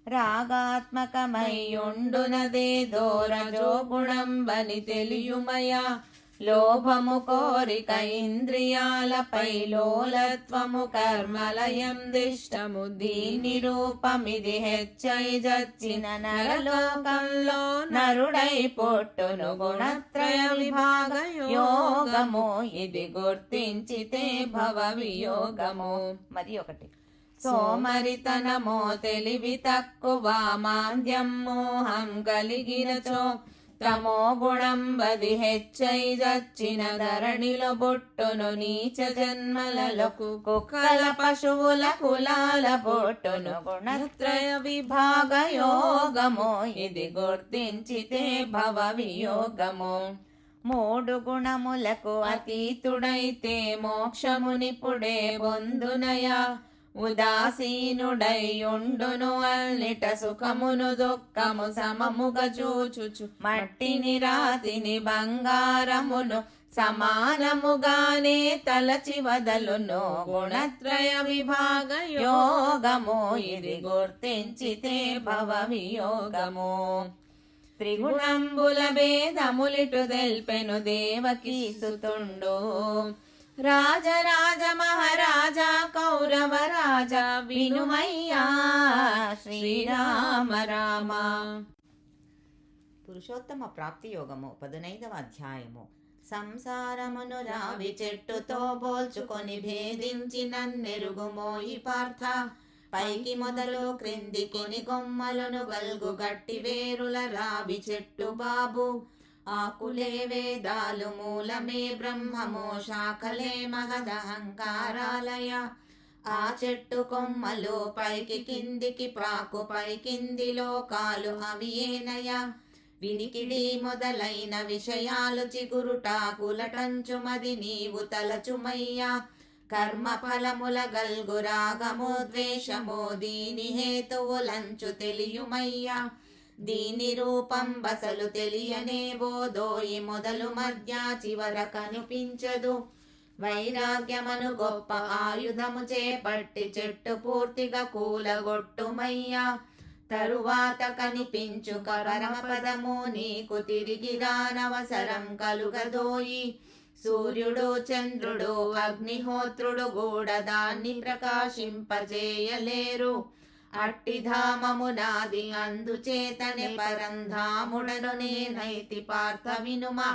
రాగాత్మకమై ఉండునదే దోరజో గుణంబని తెలియుమయా. లోభము కోరిక ఇంద్రియాలపై లోలత్వము కర్మలయం దిష్టము దీని రూపమిది హెచ్చై జచ్చిన నరలోకంలో నరుడై పొట్టును గుణత్రయ విభాగ యోగము ఇది గుర్తించితే భవ వియోగము. మరి ఒకటి సోమరితనమో తెలివి తక్కువ మాంద్యం మోహం కలిగినచో తమో గుణం బది హెచ్చై జచ్చిన ధరణిలో బొట్టును నీచ జన్మలలో కుక్కల పశువుల కులాల బొట్టును గుణత్రయ విభాగ యోగము ఇది గుర్తించితే భవ వియోగము. మూడు గుణములకు అతీతుడైతే మోక్షమునిపుడే పొందునయా ఉదాసీనుడై ఉండును అల్లిట సుఖమును దుఃఖము సమముగా చూచుచు మట్టిని రాతిని బంగారమును సమానముగానే తలచి వదలును గుణత్రయ విభాగ యోగము ఇది గుర్తించితే భవ వియోగము. త్రిగుణంబుల భేదములిటు తెల్పెను దేవకీ సుతుండు రాజరాజ మహారాజా కౌరవ రాజా వినుమయ్యా శ్రీరామ రామ. పురుషోత్తమ ప్రాప్తి యోగము 15వ అధ్యాయము. సంసారమును రావి చెట్టుతో పోల్చుకొని భేదించి నన్నెరుగుమోయి పార్థ పైకి మొదలు క్రిందికి కొమ్మలను గల్గు గట్టి వేరుల రావి చెట్టు బాబు ఆకులే వేదాలు మూలమే బ్రహ్మమో శాఖలే మహదహంకారాలయ ఆ చెట్టు కొమ్మలు పైకి కిందికి ప్రాకు పై కింది లోకాలు అవి ఏనయ వినికిడి మొదలైన విషయాలు చిగురుటాకులటంచుమది నీవు తలచుమయ్యా కర్మ ఫలముల గల్గు రాగమో ద్వేషమో దీని హేతువులంచు తెలియుమయ్యా దీని రూపం బసలు తెలియనే బోధోయి మొదలు మధ్య చివర కనిపించదు వైరాగ్యమను గొప్ప ఆయుధము చేపట్టి చెట్టు పూర్తిగా కూలగొట్టుమయ్యా తరువాత కనిపించు పరమపదము నీకు తిరిగి రానవసరం కలుగదోయి సూర్యుడు చంద్రుడు అగ్నిహోత్రుడు కూడా దాన్ని ప్రకాశింపజేయలేరు అట్టి ధామము నాది అందుచేతనే పరంధాముడను నేనైతి పార్థ వినుమా.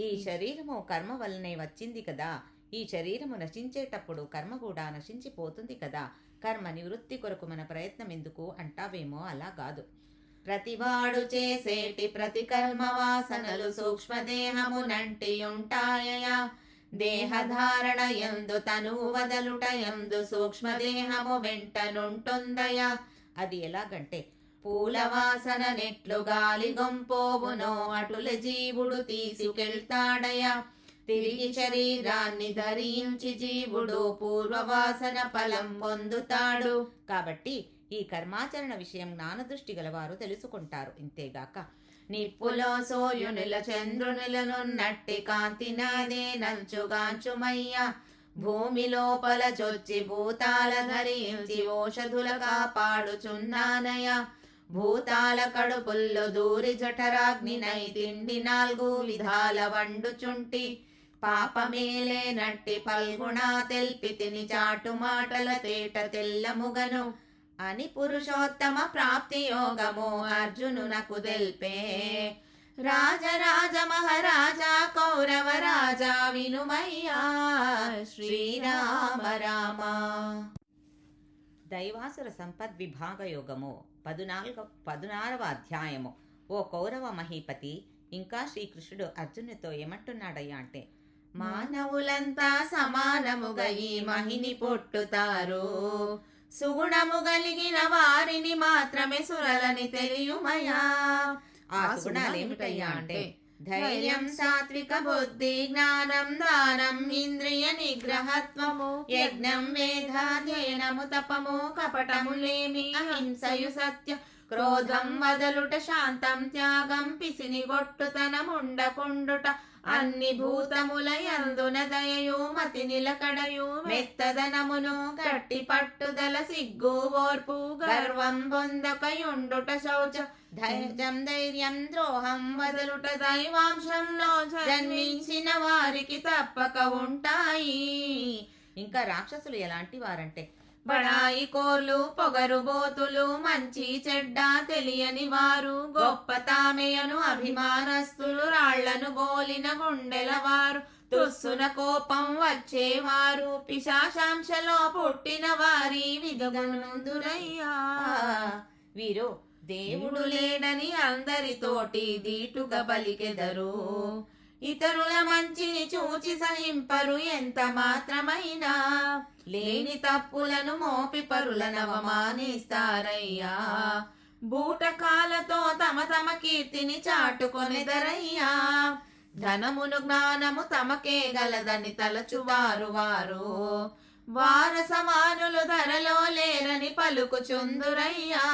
ఈ శరీరము కర్మ వల్లనే వచ్చింది కదా, ఈ శరీరము నశించేటప్పుడు కర్మ కూడా నశించిపోతుంది కదా, కర్మ నివృత్తి కొరకు మన ప్రయత్నం ఎందుకు అంటావేమో అలా కాదు. ప్రతివాడు చేసేటి ప్రతి కర్మ వాసనలు సూక్ష్మదేహమునంటి ఉంటాయయా దేహధారణ ఎందు తను వదలుట ఎందు సూక్ష్మదేహము వెంటనుంటుందయా అది ఎలాగంటే పూల వాసన నెట్లు గాలి గొంపోవునో అటుల జీవుడు తీసుకెళ్తాడయా తిరిగి శరీరాన్ని ధరించి జీవుడు పూర్వవాసన ఫలం పొందుతాడు. కాబట్టి ఈ కర్మాచరణ విషయం జ్ఞానదృష్టి గలవారు తెలుసుకుంటారు. ఇంతేగాక నిప్పులో సూర్యునిల చంద్రునిలనున్నట్టి కాంతి నాదే నంచుగాంచుమయ్యా భూమి లోపల చొచ్చి భూతాల ధరించి ఓషధుల కాపాడుచున్నానయ భూతాల కడుపుల్లో దూరి జఠరాగ్నినై తిండి 4 విధాల వండుచుంటి పాపమేలే నట్టి పల్గుణా తెల్పి తిని చాటు మాటల తేట తెల్లముగను అని పురుషోత్తమ ప్రాప్తి యోగము అర్జునునకు తెల్పే. రాజరాజ మహారాజా కౌరవ రాజా వినుమయ్యా శ్రీరామ రామ. దైవాసుర సంపద్విభాగ యోగము 16వ అధ్యాయము. ఓ కౌరవ మహీపతి, ఇంకా శ్రీకృష్ణుడు అర్జునుడితో ఏమంటున్నాడయ్యా అంటే, మానవులంతా సమానముగా ఈ మహిని పొట్టుతారు సుగుణము కలిగిన వారిని మాత్రమే సురలని తెలియుమయా. ఆ సుగుణాలు ఏమిటయ్యా అంటే ధైర్యం సాత్విక బుద్ధి జ్ఞానం దానం ఇంద్రియ నిగ్రహత్వము యజ్ఞం వేదాధ్యయనము తపము కపటములేమి అహింసయు సత్యం క్రోధం వదలుట శాంతం త్యాగం పిసిని గొట్టుతనముండకుండుట అన్ని భూతముల యందున దయయు మతి నిలకడయు మెత్తదనమును గట్టి పట్టుదల సిగ్గు ఓర్పు గర్వం పొందకయుండుట శౌచ ధైర్యం ద్రోహం వదలుట దైవాంశంలో జన్మించిన వారికి తప్పక ఉంటాయి. ఇంకా రాక్షసులు ఎలాంటి వారంటే బడాయి కోర్లు పొగరుబోతులు మంచి చెడ్డ తెలియని వారు గొప్ప తామెయను అభిమానస్తులు రాళ్లను గోలిన గుండెల వారు తుస్సున కోపం వచ్చేవారు పిశాచాంశలో పుట్టిన వారి విధులయ్యా. వీరు దేవుడు లేడని అందరితోటి దీటుగా బలికెదరు ఇతరుల మంచిని చూచి సహింపరు ఎంత మాత్రమైనా లేని తప్పులను మోపి పరులను అవమానిస్తారయ్యా. బూటకాలతో తమ తమ కీర్తిని చాటుకొనిదరయ్యా. ధనమును జ్ఞానము తమకే గలదని తలచువారు వారు వార సమానులు ధరలో లేరని పలుకుచుందురయ్యా.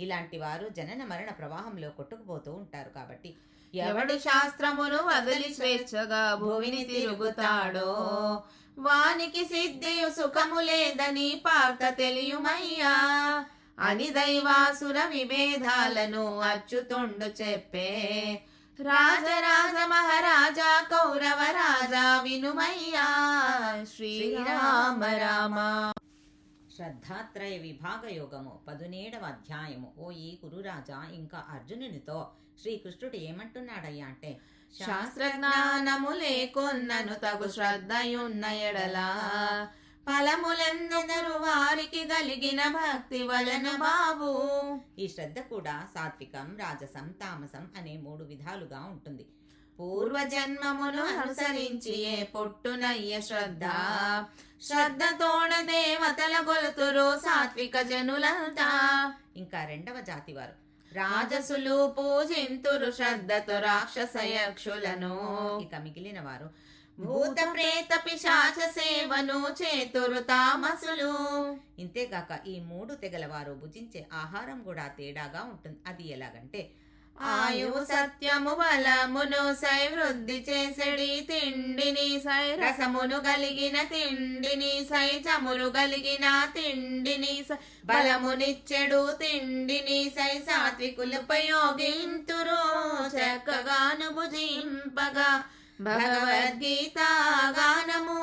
ఇలాంటి వారు జనన మరణ ప్రవాహంలో కొట్టుకుపోతూ ఉంటారు. కాబట్టి ఎవడు శాస్త్రమును వదిలి స్వేచ్ఛగా భూమిని తిరుగుతాడో వానికి సిద్ధియు సుఖము లేదని పార్త తెలియుమయ్యా అని దైవాసుర విభేదాలను అచ్చుతుండు చెప్పే. రాజరాజ మహారాజా కౌరవ రాజా వినుమయ్యా. శ్రీరామ రామ. శ్రద్ధాత్రయ విభాగ యోగము 17వ అధ్యాయము. ఓ ఈ కురురాజా ఇంకా అర్జునునితో శ్రీకృష్ణుడు ఏమంటున్నాడయ్యా అంటే శాస్త్రజ్ఞానము లేకొన్నను తగు శ్రద్ధయున్న ఎడలా ఫలములందరు వారికి కలిగిన భక్తి వలన బాబు. ఈ శ్రద్ధ కూడా సాత్వికం రాజసం తామసం అనే 3 విధాలుగా ఉంటుంది. పూర్వజన్మమును అనుసరించి ఏ పొట్టునయ్య శ్రద్ధ శ్రద్ధతోడ దేవతల గొలుతురు సాత్విక జనులంతా. ఇంకా 2వ జాతి వారు రాజసులు పూజింతురు శ్రద్ధతో రాక్షస యక్షులను. ఇక మిగిలిన వారు భూత ప్రేత పిశాచ సేవను చేతురు తామసులు. ఇంతేగాక ఈ 3 తెగల వారు భుజించే ఆహారం కూడా తేడాగా ఉంటుంది. అది ఎలాగంటే ఆయువు సత్యము బలమును సై వృద్ధి చేసడి తిండిని సై రసమును కలిగిన తిండిని సై చమురు కలిగిన తిండిని సై బలమునిచ్చెడు తిండిని సై సాత్వికులు ఉపయోగింతురు చక్కగాను భుజింపగా. భగవద్గీత గానము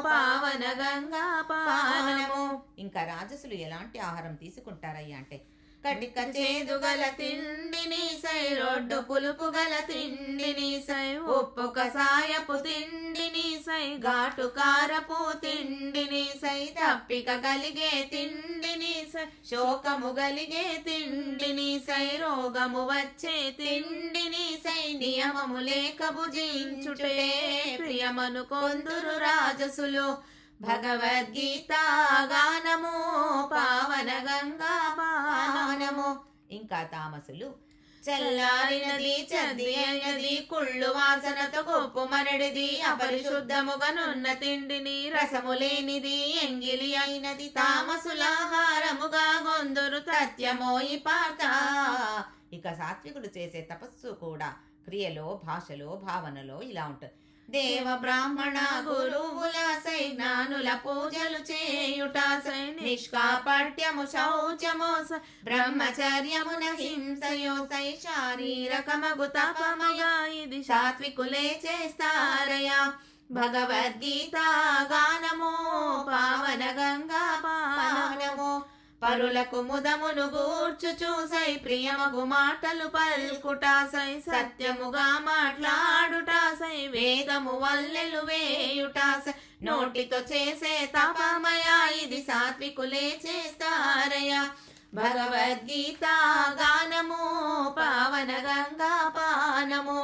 పావన గంగా పానము. ఇంకా రాజసులు ఎలాంటి ఆహారం తీసుకుంటారయ్యా అంటే కటిక చేదు గల తిండిని సై రొడ్డు పులుపు గల తిండిని సై ఉప్పు కసాయపు తిండిని సై ఘాటు కారపు తిండిని సై తప్పిక కలిగే తిండిని సై శోకము కలిగే తిండిని సై రోగము వచ్చే తిండిని సై నియమము లేక భుజించుటే ప్రియమను కొందురు రాజసులు. భగవద్గీత గానము పావన గంగా పానము. ఇంకా తామసులు చల్లారినది చద్ది అయినది కుళ్ళు వాసనతో కొప్పు మరడిది అపరిశుద్ధముగనున్న తిండిని రసము లేనిది ఎంగిలి అయినది తామసులాహారముగా గొందురు సత్యమోయి పాత. ఇక సాత్వికుడు చేసే తపస్సు కూడా క్రియలో భాషలో భావనలో ఇలా ఉంటుంది. దేవ బ్రాహ్మణ గురువుల సై జ్ఞానుల పూజలు చేయుట సై నిష్కాపట్యము శౌచమో సై బ్రహ్మచర్యమున హింసయో సై శారీరకమగు తపమయా ఇది సాత్వికులే చేస్తారయా. భగవద్గీత గానము పావన గంగా పానము. పరులకు ముదమును గూర్చుచు సై ప్రియమగు మాటలు పల్కుట సై సత్యముగా మాట్లాడుట సై వేదము వల్లెలు వేయుట సై నోటితో చేసే తపమయ ఇది సాత్వికులే చేస్తారయా. భగవద్గీత గానము పావన గంగా పానము.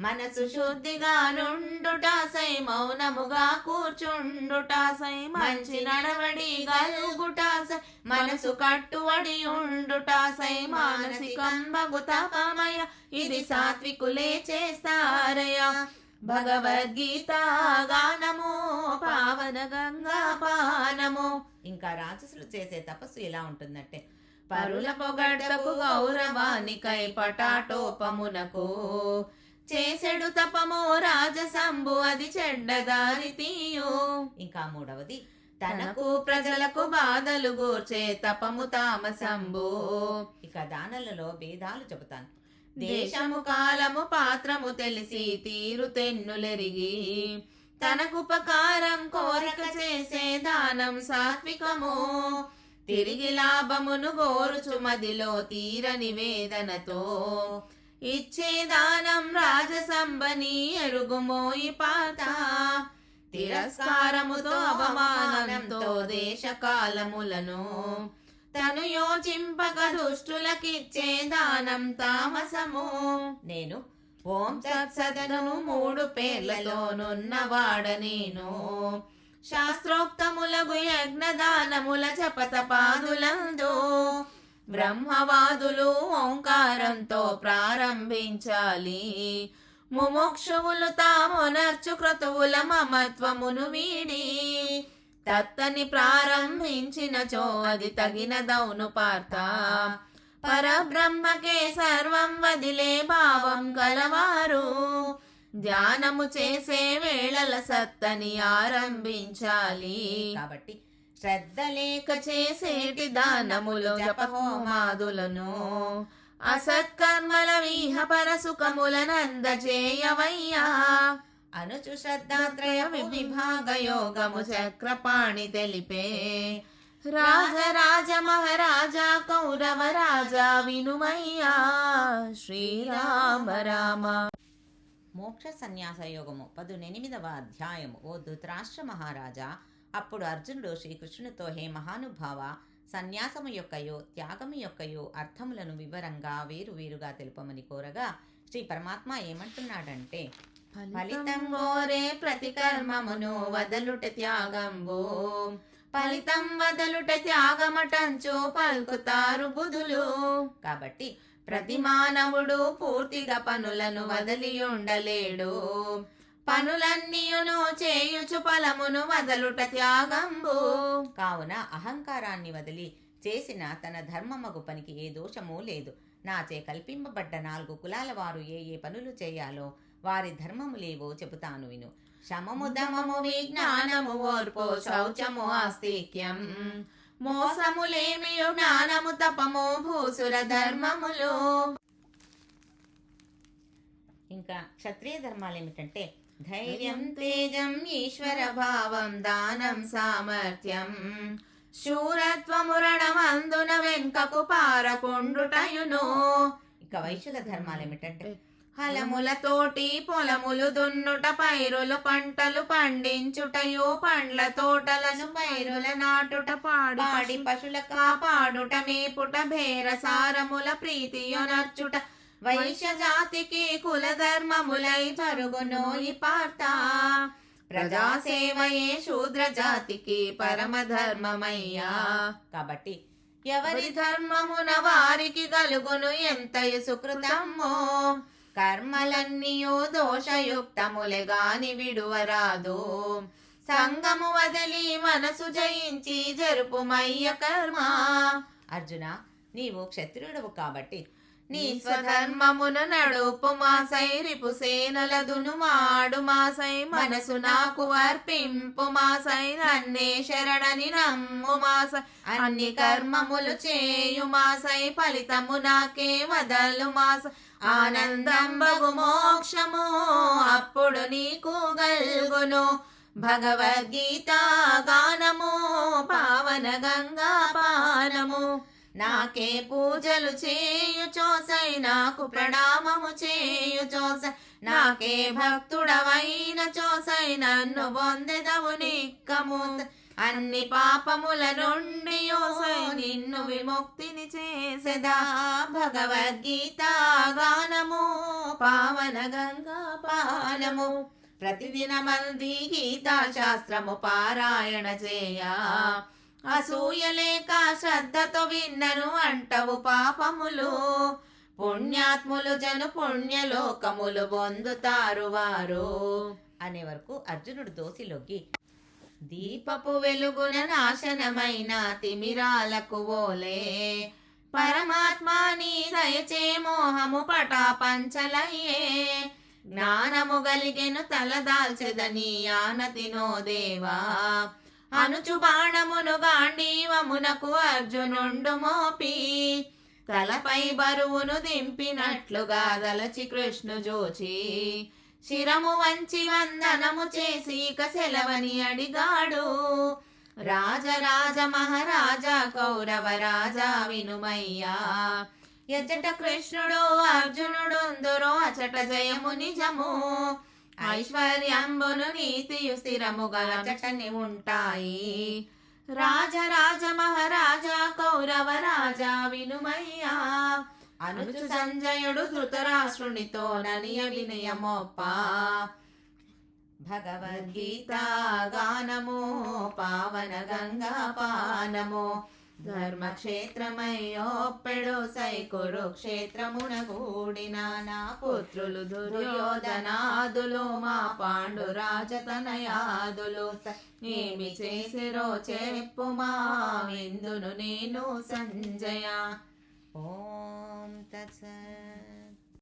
మనసు శుద్ధిగా నుండుట సై మౌనముగా కూర్చుండుట సై మంచి నడవడి గల్గుట సై మనసు కట్టువడి ఉండుట సై మానసికంబగు తపమయ ఇది సాత్వికులే చేస్తారయా. భగవద్గీత గానము పావన గంగా పానము. ఇంకా రాజసులు చేసే తపస్సు ఎలా ఉంటుందంటే పరుల పొగడ్తకు గౌరవానికై పటాటోపమునకు చేసెడు తపమో రాజసంబు అది చెడ్డదారి తీయు. ఇంకా మూడవది, తనకు ప్రజలకు బాధలు గూర్చే తపము తామసంబు. ఇక దానలలో భేదాలు చెబుతాను. దేశము కాలము పాత్రము తెలిసి తీరు తెన్నులెరిగి తనకుపకారం కోరిక చేసే దానం సాత్వికము. తిరిగి లాభమును గోరుచు మదిలో తీర నివేదనతో ఇచ్చే దానం రాజసంబని ఎరుగుమోయి పాత. తిరస్కారముతో అవమానంతో దేశకాలములను తను యోచింపక దుష్టులకిచ్చే దానం తామసము. నేను ఓం సత్సదను 3 పేర్లలోనున్నవాడ నేను. శాస్త్రోక్తములగు యజ్ఞదానముల జపతపాదులందు బ్రహ్మవాదులు ఓంకారంతో ప్రారంభించాలి. ముముక్షువులు తామునర్చు క్రతువుల మమత్వమును వీడి తత్తని ప్రారంభించినచో అది తగినదౌను పార్త. పరబ్రహ్మకే సర్వం వదిలే భావం గలవారు ధ్యానము చేసే వేళల సత్తని ఆరంభించాలి. కాబట్టి శ్రద్ధ లేక చేసేటి దానములు జపహోమాదులను అసత్కర్మల విహపర సుఖములనందజేయవయ్యా. అనుచు శ్రద్ధాత్రయ విభాగ యోగము చక్రపాణి తెలిపే. రాజరాజ మహారాజా కౌరవ రాజా వినుమయ్యా. శ్రీరామ రామ. మోక్ష సన్యాస యోగము 18వ అధ్యాయము. ఓ ధృతరాష్ట్ర మహారాజా, అప్పుడు అర్జునుడు శ్రీకృష్ణునితో, హే మహానుభావ, సన్యాసము యొక్కయో త్యాగము యొక్కయో అర్థములను వివరంగా వేరువేరుగా తెలుపమని కోరగా శ్రీ పరమాత్మ ఏమంటున్నాడంటే, ఫలితం గోరే ప్రతి కర్మమును వదలుట త్యాగంబు. ఫలితం వదలుట త్యాగమటంచు పలుకుతారు బుధులు. కాబట్టి ప్రతి మానవుడు పూర్తిగా పనులను వదిలి ఉండలేడు. పనులన్నీయును చేయుచు ఫలమును వదలుట త్యాగంబు. కావున అహంకారాన్ని వదిలి చేసిన తన ధర్మమగు పనికి ఏ దోషమూ లేదు. నాచే కల్పింపబడ్డ 4 కులాల వారు ఏ ఏ పనులు చేయాలో వారి ధర్మములేవో చెబుతాను విను. శమము దమము విజ్ఞానము ఓర్పు శౌచము ఆస్తిక్యం మోసములేమియు జ్ఞానము తపము భూసుర ధర్మములు. ఇంకా క్షత్రియ ధర్మాలు ఏమిటంటే ధైర్యం తేజం ఈశ్వర భావం దానం సామర్థ్యం శూరత్వమురణమందున వెంకకు పారకొండుటయును. ఇక వైశ్యుల ధర్మాలు ఏమిటంటే హలములతోటి పొలములు దున్నుట పైరులు పంటలు పండించుటయు పండ్ల తోటలను పైరుల నాటుట పాడి పశుల కాపాడుట మేపుట భేరసారముల ప్రీతియొనర్చుట వైశ్య జాతికి కుల ధర్మములై జరుగును ఈ పార్త. ప్రజాసేవయే శూద్ర జాతికి పరమ ధర్మమయ్యా. కాబట్టి ఎవరి ధర్మమున వారికి కలుగును ఎంతయు సుకృతమ్మో. కర్మలన్నీయో దోషయుక్తములే గాని విడువరాదు. సంగము వదలి మనసు జయించి జరుపుమయ్య కర్మ. అర్జున, నీవు క్షత్రియుడవు కాబట్టి నీ స్వధర్మమున నడుపు మాసై రిపు సేనలదును మాడు మాసై మనసు నాకు అర్పింపు మాసై నన్నే శరణని నమ్ము మాసై అన్ని కర్మములు చేయు మాసై ఫలితము నాకే వదలు మాసై ఆనందం బగు మోక్షము అప్పుడు నీకు గల్గును. భగవద్గీత గానము పావన గంగా పానము నాకే పూజలు చేయు చోసై నాకు ప్రణామము చేయు చోసై నాకే భక్తుడవైన చోసై నన్ను పొందెదవు నిక్కము. అన్ని పాపముల నుండి యోసై నిన్ను విముక్తిని చేసెదా. భగవద్గీత గానము పావన గంగా పానము ప్రతిదినమంది గీతా శాస్త్రము పారాయణ చేయా. అసూయ లేక శ్రద్ధతో విన్నను అంటవు పాపములు. పుణ్యాత్ములు జను పుణ్యలోకములు పొందుతారు వారు అనే వరకు అర్జునుడు దోసిలోకి, దీపపు వెలుగున నాశనమైన తిమిరాలకు ఓలే పరమాత్మ నీ దయచే మోహము పటాపంచలయ్యే. జ్ఞానము గలిగెను తలదాల్చెదని ఆనతినో దేవా అనుచు బాణమును గాంధీవమునకు అర్జునుండు మోపి తలపై బరువును దింపినట్లుగా దలచి కృష్ణు జోచి శిరము వంచి వందనము చేసి ఇక సెలవని అడిగాడు. రాజరాజ మహారాజా కౌరవ రాజా వినుమయ్యా ఎచ్చట కృష్ణుడు అర్జునుడుందురో అచట జయము నిజము ఐశ్వర్యంబును నీతియు స్థిరముగా అచటని ఉంటాయి. రాజరాజ మహారాజా కౌరవ రాజా వినుమయ్యా అనుచు సంజయుడు ధృతరాష్ట్రునితో ననియ వినయమోప్ప భగవద్గీత గానము పావన గంగా పానము ధర్మక్షేత్రమయ్యోప్పెడు సై కురుక్షేత్రమున కూడిన నా పుత్రులు దుర్యోధనాదులు మా పాండురాజతనయాదులు ఏమి చేసిరో చెప్పుమా విందును నేను సంజయ. ఓం తత్సత్.